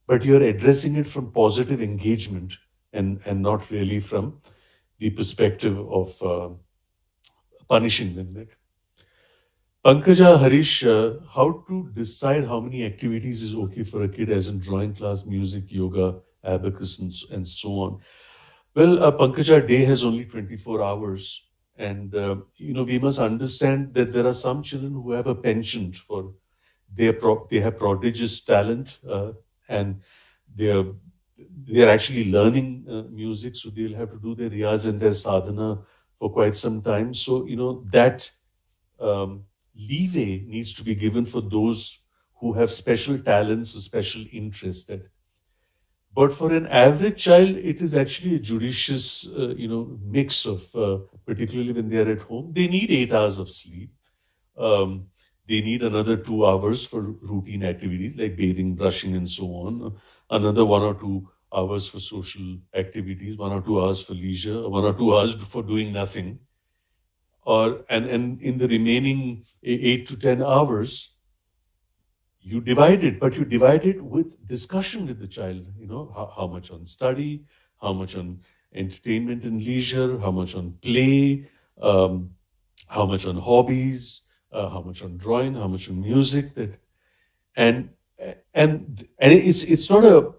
D: but you're addressing it from positive engagement and not really from the perspective of punishing them. That Pankaja, Harish, how to decide how many activities is okay for a kid, as in drawing class, music, yoga, abacus, and so on? Well, Pankaja, day has only 24 hours. And, we must understand that there are some children who have a penchant for, they have prodigious talent, and they're actually learning music, so they'll have to do their riyaz and their sadhana for quite some time. So, that leeway needs to be given for those who have special talents or special interests. But for an average child, it is actually a judicious, mix of, particularly when they are at home, they need 8 hours of sleep. They need another 2 hours for routine activities like bathing, brushing, and so on. Another 1 or 2 hours for social activities, 1 or 2 hours for leisure, 1 or 2 hours for doing nothing. And in the remaining 8 to 10 hours, you divide it, but you divide it with discussion with the child. How much on study, how much on entertainment and leisure, how much on play, how much on hobbies, how much on drawing, how much on music. And it's not a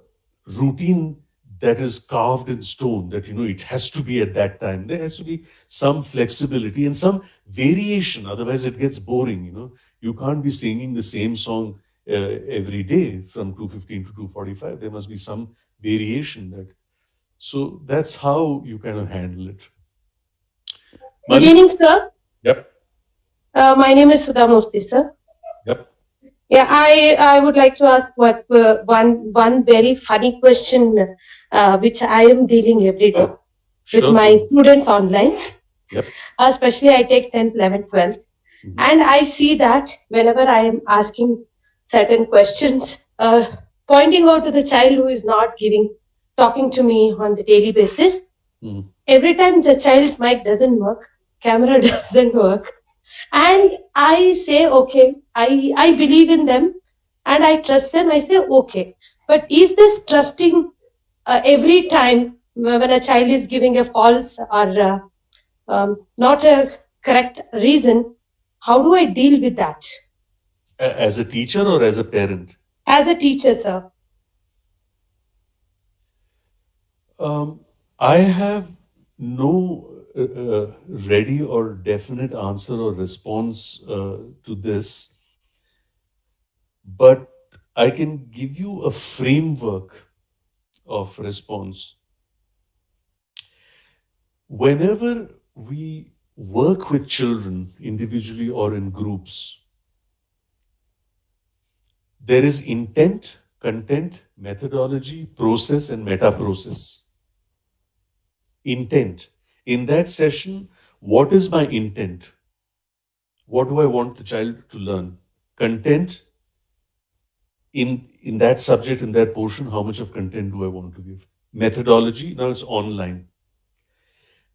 D: routine that is carved in stone, that it has to be at that time. There has to be some flexibility and some variation, otherwise it gets boring. You can't be singing the same song every day from 2:15 to 2:45. There must be some variation. So that's how you kind of handle it.
G: Good evening, sir.
D: Yep.
G: My name is Sudha Murthy, sir.
D: Yep.
G: Yeah, I would like to ask one very funny question, which I am dealing every day with my students online.
D: Yep.
G: Especially I take 10th, 11th, 12th. Mm-hmm. And I see that whenever I am asking certain questions, pointing out to the child who is not talking to me on the daily basis, every time the child's mic doesn't work, camera doesn't work, and I say, okay, I believe in them and I trust them. I say, okay, but is this trusting every time when a child is giving a false or not a correct reason? How do I deal with that?
D: As a teacher or as a parent?
G: As a teacher, sir.
D: I have no ready or definite answer or response to this, but I can give you a framework of response. Whenever we work with children individually or in groups, there is intent, content, methodology, process, and meta-process. Intent. In that session, what is my intent? What do I want the child to learn? Content. In that subject, in that portion, how much of content do I want to give? Methodology. Now it's online.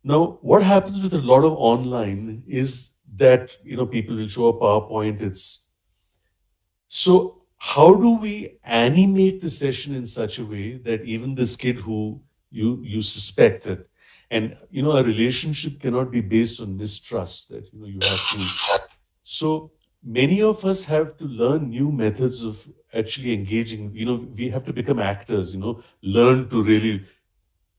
D: Now, what happens with a lot of online is that, people will show a PowerPoint. So how do we animate the session in such a way that even this kid who you suspected, and, a relationship cannot be based on mistrust, that, you have to. So many of us have to learn new methods of actually engaging. We have to become actors, learn to really,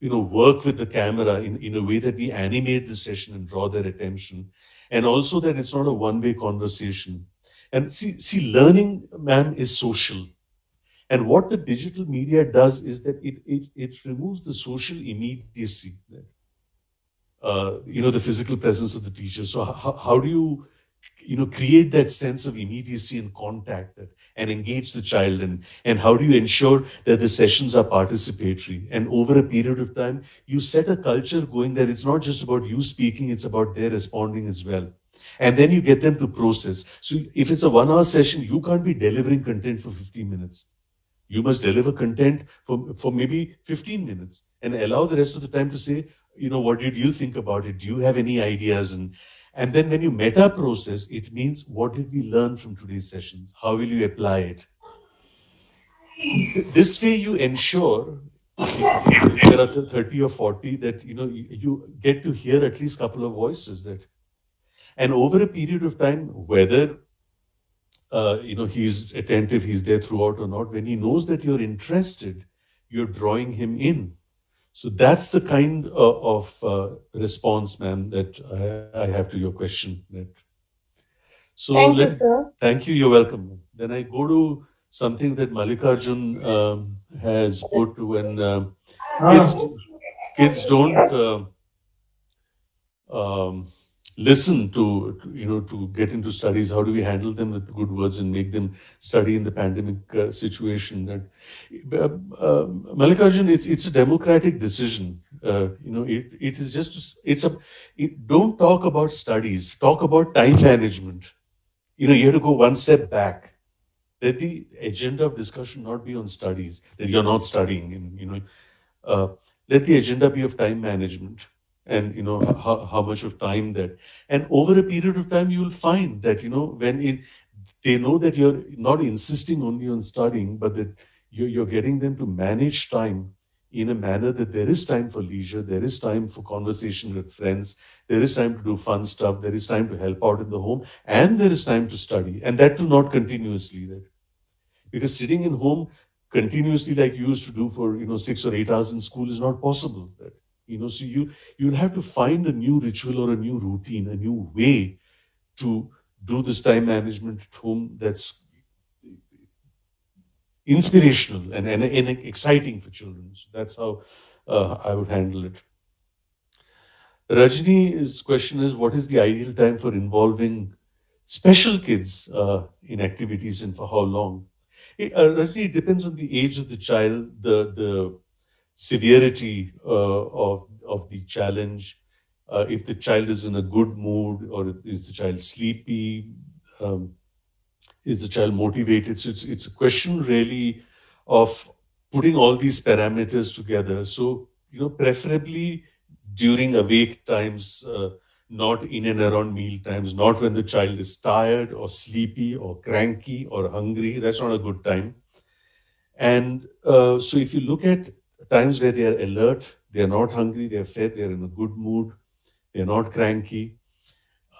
D: work with the camera in a way that we animate the session and draw their attention. And also that it's not a one-way conversation. And see, learning, ma'am, is social. And what the digital media does is that it removes the social immediacy, the physical presence of the teacher. So how do you, create that sense of immediacy and contact and engage the child? And how do you ensure that the sessions are participatory? And over a period of time, you set a culture going that it's not just about you speaking, it's about their responding as well. And then you get them to process. So if it's a 1-hour session, you can't be delivering content for 15 minutes. You must deliver content for maybe 15 minutes and allow the rest of the time to say, what did you think about it? Do you have any ideas? And then when you meta process, it means what did we learn from today's sessions? How will you apply it? This way you ensure if there are 30 or 40 that, you get to hear at least a couple of voices that, and over a period of time, whether, he's attentive, he's there throughout or not, when he knows that you're interested, you're drawing him in. So that's the kind of response, ma'am, that I have to your question. So
E: Thank you, sir.
D: Thank you. You're welcome. Then I go to something that Mallikarjun has put when kids don't listen to get into studies. How do we handle them with good words and make them study in the pandemic situation? That Mallikarjun, it's a democratic decision. It is just don't talk about studies. Talk about time management. You have to go one step back. Let the agenda of discussion not be on studies, that you're not studying. And, let the agenda be of time management and, how much of time that. And over a period of time, you will find that, when they know that you're not insisting only on studying, but that you're getting them to manage time in a manner that there is time for leisure, there is time for conversation with friends, there is time to do fun stuff, there is time to help out in the home, and there is time to study, and that too not continuously. Because sitting in home continuously like you used to do for 6 or 8 hours in school is not possible. So you'll have to find a new ritual or a new routine, a new way to do this time management at home that's inspirational and exciting for children. So that's how I would handle it. Rajni's question is, what is the ideal time for involving special kids in activities and for how long? Rajni, it depends on the age of the child, the severity of the challenge. If the child is in a good mood, or is the child sleepy, is the child motivated? So it's a question really of putting all these parameters together. So, preferably during awake times, not in and around meal times, not when the child is tired or sleepy or cranky or hungry. That's not a good time. And so if you look at times where they are alert, they are not hungry, they are fed, they are in a good mood, they are not cranky,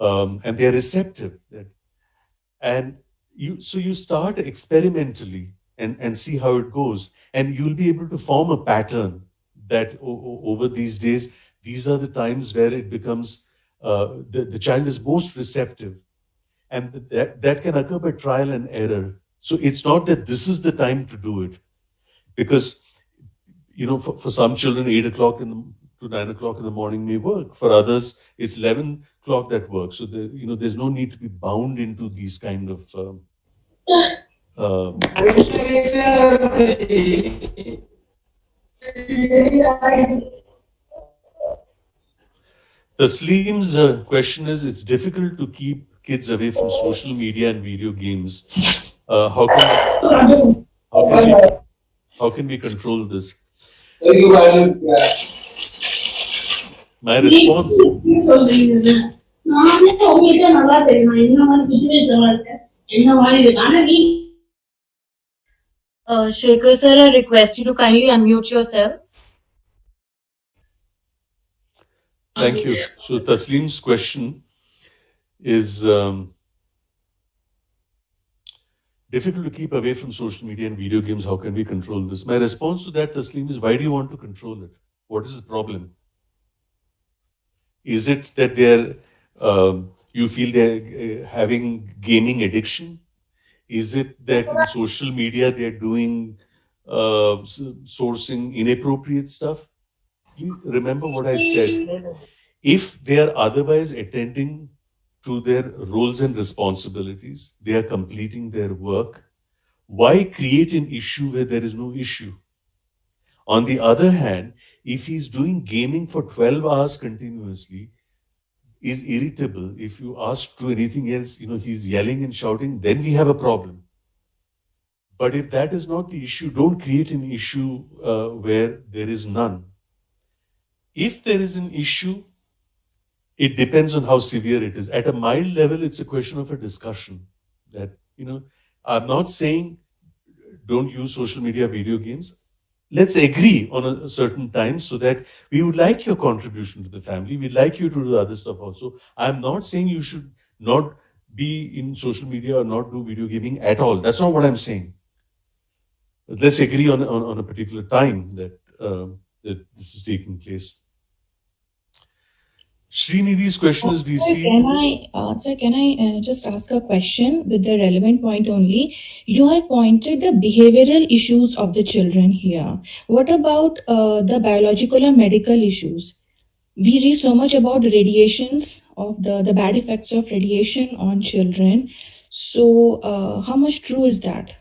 D: and they are receptive. And you start experimentally and see how it goes. And you'll be able to form a pattern that over these days, these are the times where it becomes, the child is most receptive. And that can occur by trial and error. So it's not that this is the time to do it. Because, for some children, 8 o'clock to 9 o'clock in the morning may work. For others, it's 11 o'clock that works. So, there's no need to be bound into these kind of Tasleem's question is, it's difficult to keep kids away from social media and video games. How can we control this? My response.
B: Shekhar sir, I request you to kindly unmute yourselves.
D: Thank you. So Tasleem's question is, difficult to keep away from social media and video games. How can we control this? My response to that, Tasleem, is, why do you want to control it? What is the problem? Is it that you feel they're having gaming addiction? Is it that in social media they're doing sourcing inappropriate stuff? You remember what I said. If they are otherwise attending to their roles and responsibilities, they are completing their work, why create an issue where there is no issue? On the other hand, if he's doing gaming for 12 hours continuously, is irritable, if you ask to do anything else, he's yelling and shouting, then we have a problem. But if that is not the issue, don't create an issue where there is none. If there is an issue, it depends on how severe it is. At a mild level, it's a question of a discussion. That, I'm not saying don't use social media, video games. let's agree on a certain time so that we would like your contribution to the family. We'd like you to do the other stuff also. I'm not saying you should not be in social media or not do video gaming at all. That's not what I'm saying. But let's agree on a particular time that that this is taking place. Srinidhi's question is
H: Sir, can I just ask a question with the relevant point only? You have pointed the behavioral issues of the children here. What about the biological or medical issues? We read so much about radiations of the bad effects of radiation on children. So how much true is that?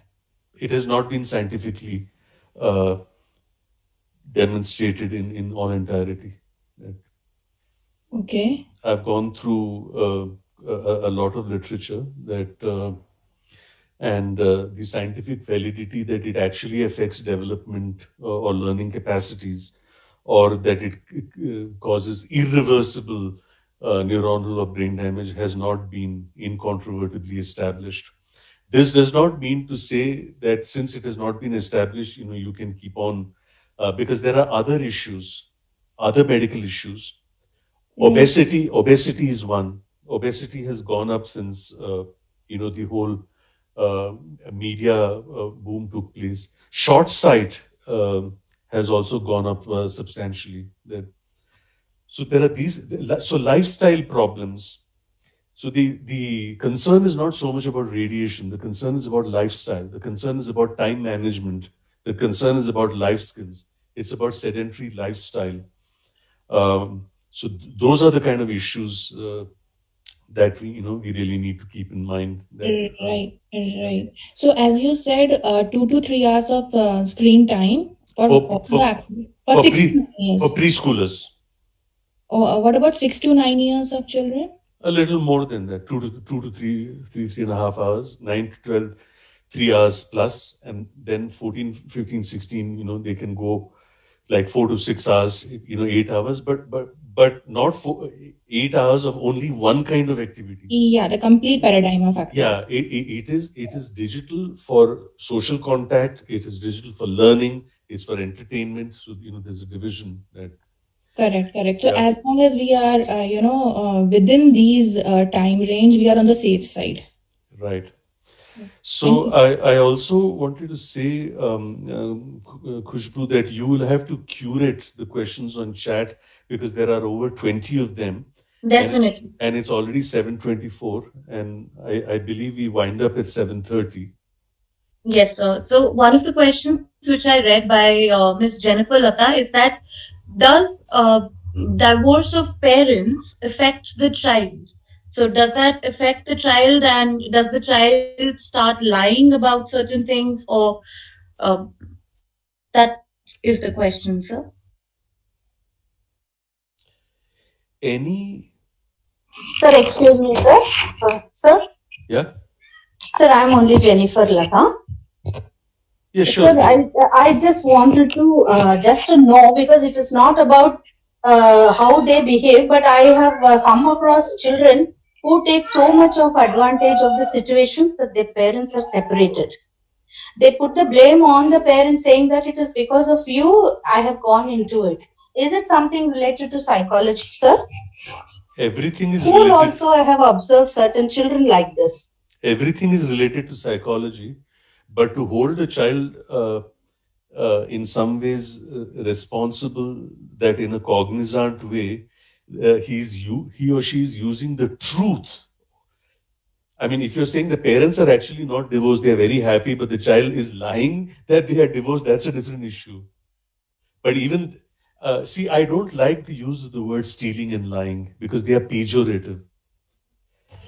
D: It has not been scientifically demonstrated in all entirety.
H: Okay.
D: I've gone through a lot of literature that and the scientific validity that it actually affects development or learning capacities, or that it causes irreversible neuronal or brain damage has not been incontrovertibly established. This does not mean to say that since it has not been established, you can keep on, because there are other issues, other medical issues. Obesity is one. Obesity has gone up since the whole media boom took place. Short sight has also gone up substantially. So there are these. So lifestyle problems. So the concern is not so much about radiation. The concern is about lifestyle. The concern is about time management. The concern is about life skills. It's about sedentary lifestyle. So those are the kind of issues that we really need to keep in mind.
H: Right. So as you said, 2 to 3 hours of screen time for 6 to 9 years.
D: For preschoolers.
H: What about 6 to 9 years of children?
D: A little more than that, 2 to 3.5 hours, 9 to 12, 3 hours plus, and then 14, 15, 16, they can go like 4 to 6 hours, 8 hours, but not 8 hours of only one kind of activity.
H: Yeah, the complete paradigm of activity.
D: Yeah, it is digital for social contact. It is digital for learning. It's for entertainment. So there's a division that.
H: Correct. So as long as we are, within these time range, we are on the safe side.
D: Right. So I also wanted to say, Khushbu, that you will have to curate the questions on chat because there are over 20 of them.
B: Definitely.
D: And it's already 7:24, and I believe we wind up at 7:30.
B: Yes, sir. So one of the questions which I read by Miss Jennifer Lata is that does divorce of parents affect the child? So does that affect the child, and does the child start lying about certain things, or that is the question, sir?
I: Sir, excuse me, sir. Sir?
D: Yeah?
I: Sir, I'm only Jennifer Lata.
D: Yeah, sure.
I: Sir, I just wanted to just to know, because it is not about how they behave, but I have come across children who take so much of advantage of the situations that their parents are separated. They put the blame on the parents, saying that it is because of you I have gone into it. Is it something related to psychology, sir?
D: Everything is
I: School also, I have observed certain children like this.
D: Everything is related to psychology, but to hold a child in some ways responsible, that in a cognizant way, he or she is using the truth. I mean, if you're saying the parents are actually not divorced, they're very happy, but the child is lying that they are divorced, that's a different issue. But even, see, I don't like the use of the word stealing and lying because they are pejorative.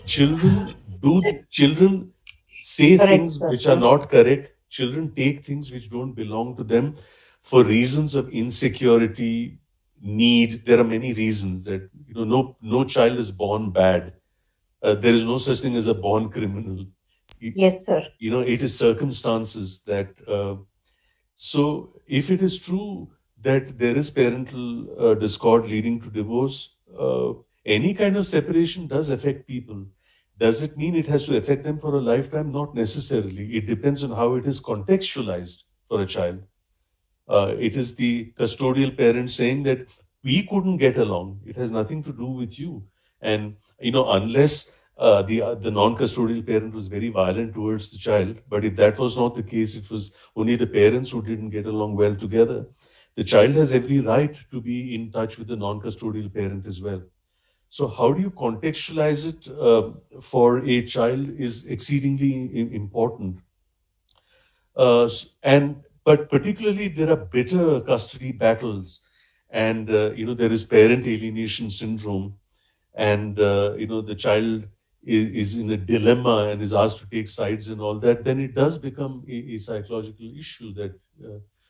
D: Children say things which are not correct. Children take things which don't belong to them for reasons of insecurity, need. There are many reasons that, no child is born bad. There is no such thing as a born criminal.
I: Yes, sir.
D: It is circumstances that. So if it is true that there is parental discord leading to divorce, any kind of separation does affect people. Does it mean it has to affect them for a lifetime? Not necessarily. It depends on how it is contextualized for a child. It is the custodial parent saying that we couldn't get along. It has nothing to do with you. And, unless the non-custodial parent was very violent towards the child, but if that was not the case, it was only the parents who didn't get along well together. The child has every right to be in touch with the non-custodial parent as well. So how do you contextualize it for a child is exceedingly important. But particularly there are bitter custody battles, and there is parent alienation syndrome, and the child is in a dilemma and is asked to take sides and all that. Then it does become a psychological issue.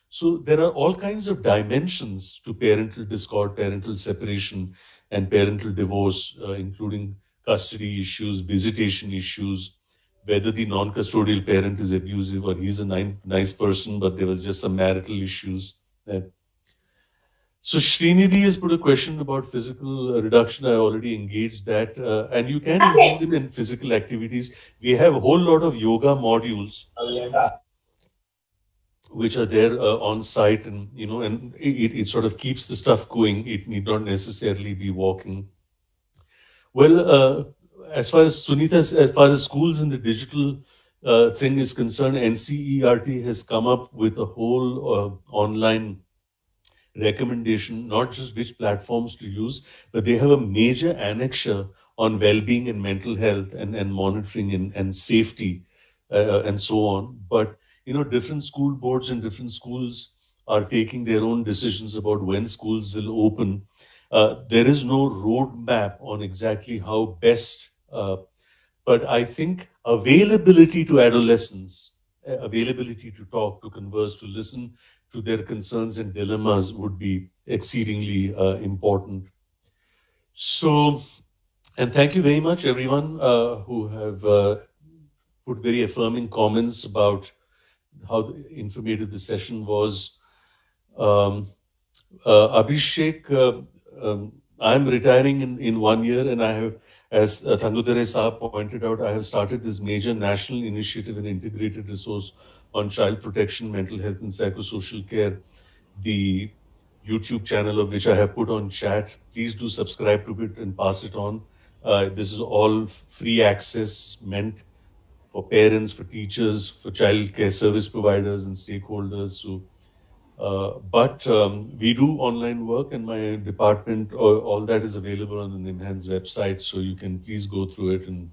D: So there are all kinds of dimensions to parental discord, parental separation, and parental divorce, including custody issues, visitation issues, whether the non-custodial parent is abusive or he's a nice person, but there was just some marital issues there. So Srinidhi has put a question about physical reduction. I already engaged that. And you can engage them in physical activities. We have a whole lot of yoga modules which are there on site, and it sort of keeps the stuff going. It need not necessarily be walking. Well, as far as Sunita, as far as schools in the digital thing is concerned, NCERT has come up with a whole online recommendation, not just which platforms to use, but they have a major annexure on well-being and mental health and monitoring and safety and so on. But different school boards and different schools are taking their own decisions about when schools will open. There is no roadmap on exactly how best, but I think availability to adolescents, availability to talk, to converse, to listen to their concerns and dilemmas would be exceedingly important. So, and thank you very much, everyone who have put very affirming comments about how informative the session was. Abhishek, I'm retiring in 1 year, and I have, as Thangudare Saab pointed out, I have started this major national initiative and integrated resource on child protection, mental health, and psychosocial care. The YouTube channel of which I have put on chat. Please do subscribe to it and pass it on. This is all free access meant for parents, for teachers, for child care service providers and stakeholders. So, but we do online work, and my department, all that is available on the NIMHANS website, so you can please go through it. And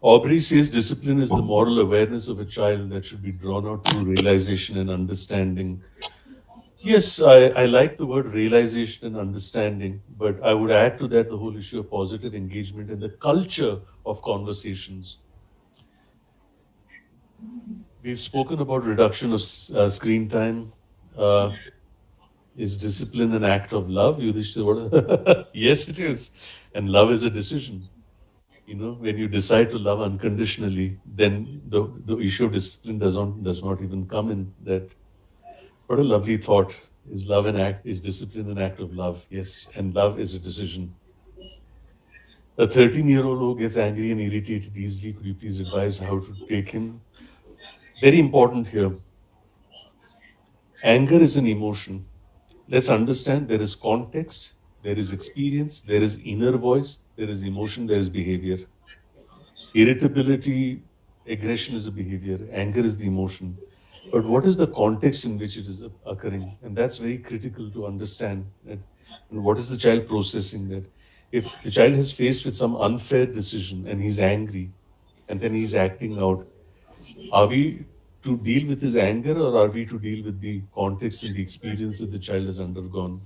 D: Aubrey says discipline is the moral awareness of a child that should be drawn out through realization and understanding. Yes, I like the word realization and understanding, but I would add to that the whole issue of positive engagement and the culture of conversations. We've spoken about reduction of screen time. Is discipline an act of love? Yes, it is. And love is a decision. When you decide to love unconditionally, then the issue of discipline does not even come in that. What a lovely thought. Is love an act? Is discipline an act of love? Yes, and love is a decision. A 13-year-old who gets angry and irritated easily, could you please advise how to take him? Very important here. Anger is an emotion. Let's understand there is context, there is experience, there is inner voice, there is emotion, there is behavior. Irritability, aggression is a behavior, anger is the emotion. But what is the context in which it is occurring? And that's very critical to understand. And what is the child processing that? If the child is faced with some unfair decision and he's angry and then he's acting out, are we to deal with his anger, or are we to deal with the context and the experience that the child has undergone?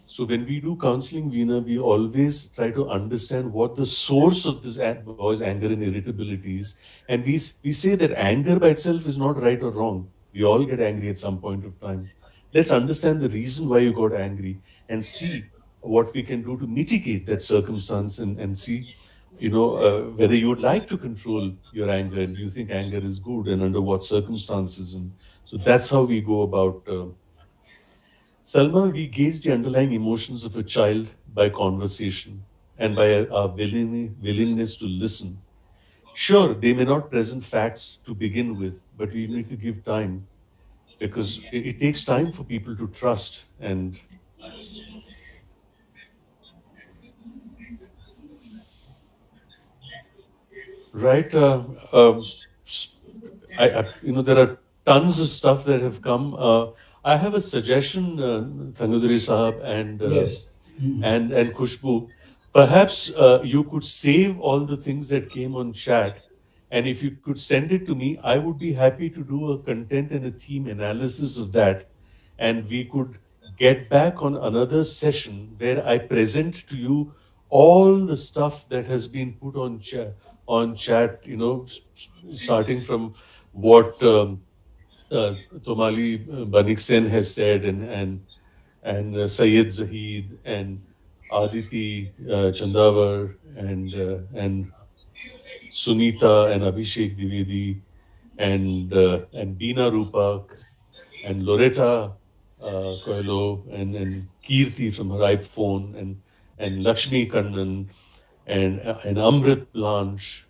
D: So when we do counseling, Veena, we always try to understand what the source of this boy's anger and irritability is. And we say that anger by itself is not right or wrong. We all get angry at some point of time. Let's understand the reason why you got angry and see what we can do to mitigate that circumstance and see, whether you would like to control your anger and you think anger is good and under what circumstances. And so that's how we go about. Salma, we gauge the underlying emotions of a child by conversation and by our willingness to listen. Sure, they may not present facts to begin with, but we need to give time. because it takes time for people to trust. And right, there are tons of stuff that have come. I have a suggestion, Tanguduri Sahab
C: Yes.
D: and Khushbu. Perhaps you could save all the things that came on chat, and if you could send it to me, I would be happy to do a content and a theme analysis of that, and we could get back on another session where I present to you all the stuff that has been put on chat, starting from what Tomali Baniksen has said, and Syed Zahid and Aditi Chandavar and Sunita and Abhishek Divedi and Beena Rupak and Loretta Coelho and Kirti from Ripe Phone and Lakshmi Kannan and Amrit Blanche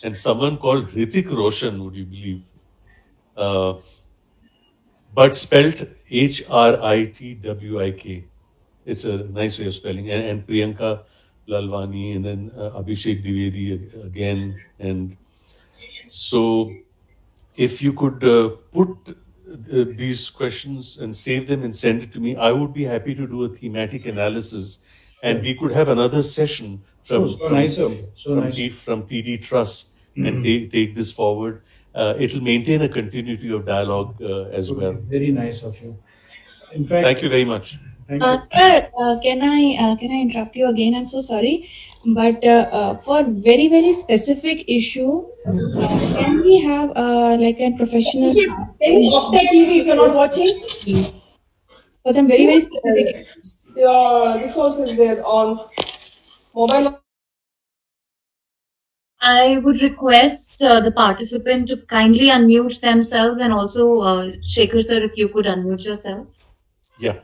D: and someone called Hrithik Roshan, would you believe? But spelt Hritwik. It's a nice way of spelling. And Priyanka Lalwani and then Abhishek Divedi again. And so if you could put these questions and save them and send it to me, I would be happy to do a thematic analysis. And we could have another session from TD Trust and take this forward. It'll maintain a continuity of dialogue as well.
C: Very nice of you. In fact,
D: thank you very much.
H: Sir, can I interrupt you again? I'm so sorry, but for very, very specific issue, can we have like a professional?
J: Off the TV if you're not watching.
H: Please. For some very, very specific issues.
J: Your resources there on mobile.
B: I would request the participant to kindly unmute themselves, and also Shekhar sir, if you could unmute yourself.
D: Yeah.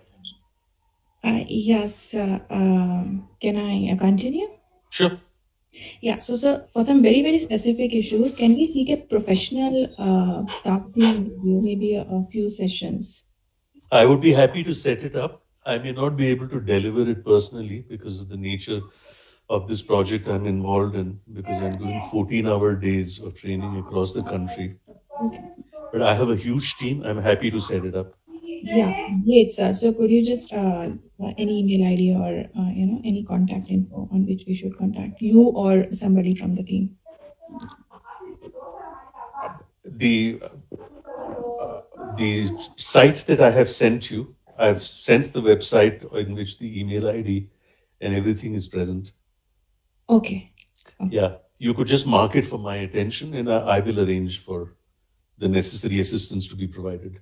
H: Yes. Can I continue?
D: Sure.
H: Yeah. So, sir, for some very, very specific issues, can we seek a professional counseling review, maybe a few sessions?
D: I would be happy to set it up. I may not be able to deliver it personally because of the nature of this project I'm involved in, because I'm doing 14-hour days of training across the country.
H: Okay.
D: But I have a huge team. I'm happy to set it up.
H: Yeah, great, sir. So could you just any email ID or any contact info on which we should contact you or somebody from the team?
D: The site that I have sent you, I've sent the website in which the email ID and everything is present.
H: Okay.
D: Yeah, you could just mark it for my attention, and I will arrange for the necessary assistance to be provided.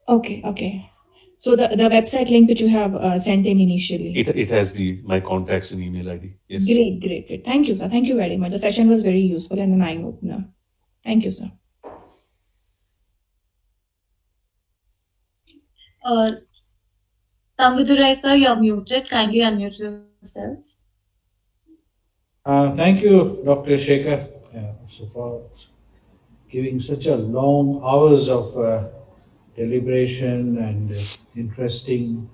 H: Okay. So the website link which you have sent in initially.
D: It has my contacts and email ID. Yes.
H: Great. Thank you, sir. Thank you very much. The session was very useful and an eye opener. Thank you, sir.
B: Tangudurai sir, you're muted. Kindly unmute yourselves.
C: Thank you, Dr. Shekhar, for giving such a long hours of deliberation and interesting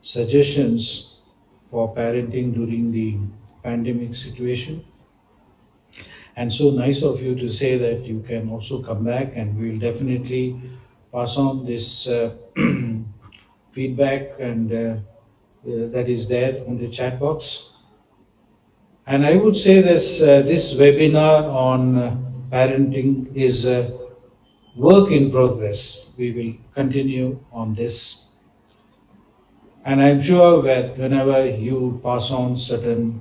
C: suggestions for parenting during the pandemic situation. And so nice of you to say that you can also come back, and we'll definitely pass on this feedback and that is there on the chat box. And I would say this webinar on parenting is a work in progress. We will continue on this. And I'm sure that whenever you pass on certain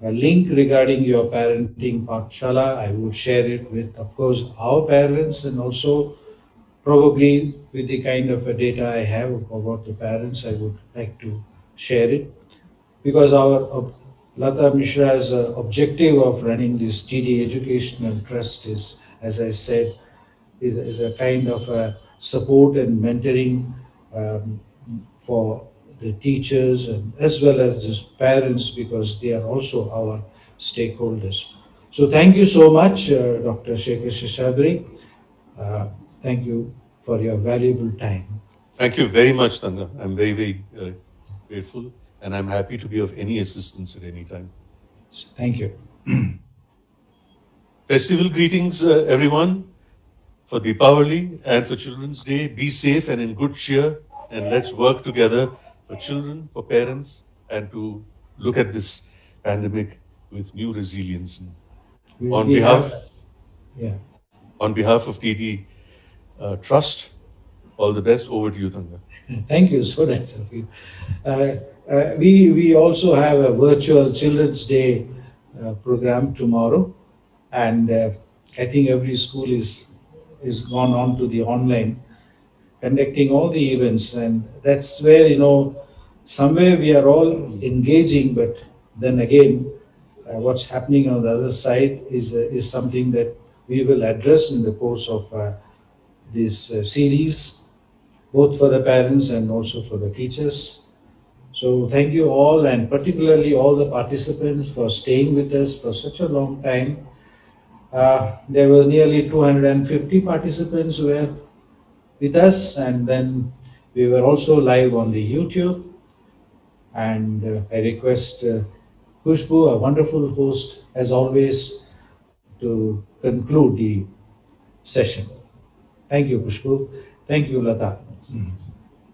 C: link regarding your parenting Pathshala, I would share it with, of course, our parents, and also probably with the kind of data I have about the parents, I would like to share it. Because our Lata Mishra's objective of running this TD Educational Trust is, as I said, is a kind of support and mentoring for the teachers and as well as the parents, because they are also our stakeholders. So thank you so much, Dr. Shekhar Seshadri. Thank you for your valuable time.
D: Thank you very much, Tanga. I'm very, very grateful, and I'm happy to be of any assistance at any time.
C: Thank you.
D: Festival greetings, everyone, for Deepavali and for Children's Day. Be safe and in good cheer, and let's work together for children, for parents, and to look at this pandemic with new resilience. On behalf of TD Trust, all the best. Over to you, Tanga.
C: Thank you. So nice of you. We also have a virtual Children's Day program tomorrow, and I think every school is gone on to the online, conducting all the events, and that's where, somewhere we are all engaging, but then again, what's happening on the other side is something that we will address in the course of this series, both for the parents and also for the teachers. So thank you all, and particularly all the participants for staying with us for such a long time. There were nearly 250 participants who were with us, and then we were also live on the YouTube. And I request Khushbu, a wonderful host as always, to conclude the session. Thank you, Khushbu. Thank you, Lata.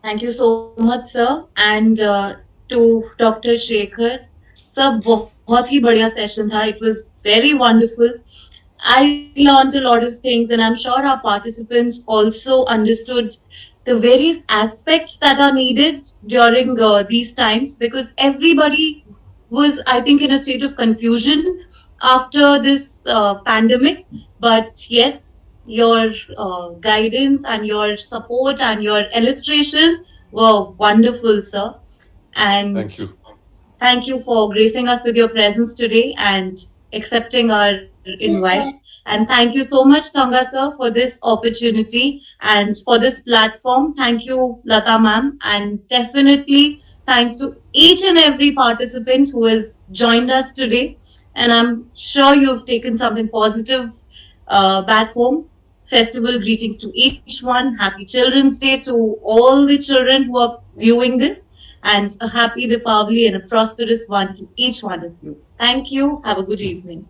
B: Thank you so much, sir. And to Dr. Shekhar, sir, बहुत ही बढ़िया session था. It was very wonderful. I learned a lot of things, and I'm sure our participants also understood the various aspects that are needed during these times, because everybody was, I think, in a state of confusion after this pandemic. But yes, your guidance and your support and your illustrations were wonderful, sir. And
D: thank you.
B: Thank you for gracing us with your presence today and accepting our invite. And thank you so much, Tanga sir, for this opportunity and for this platform. Thank you, Lata ma'am, and definitely thanks to each and every participant who has joined us today. And I'm sure you've taken something positive back home. Festival greetings to each one. Happy Children's Day to all the children who are viewing this, and a happy Deepavali and a prosperous one to each one of you. Thank you. Have a good evening.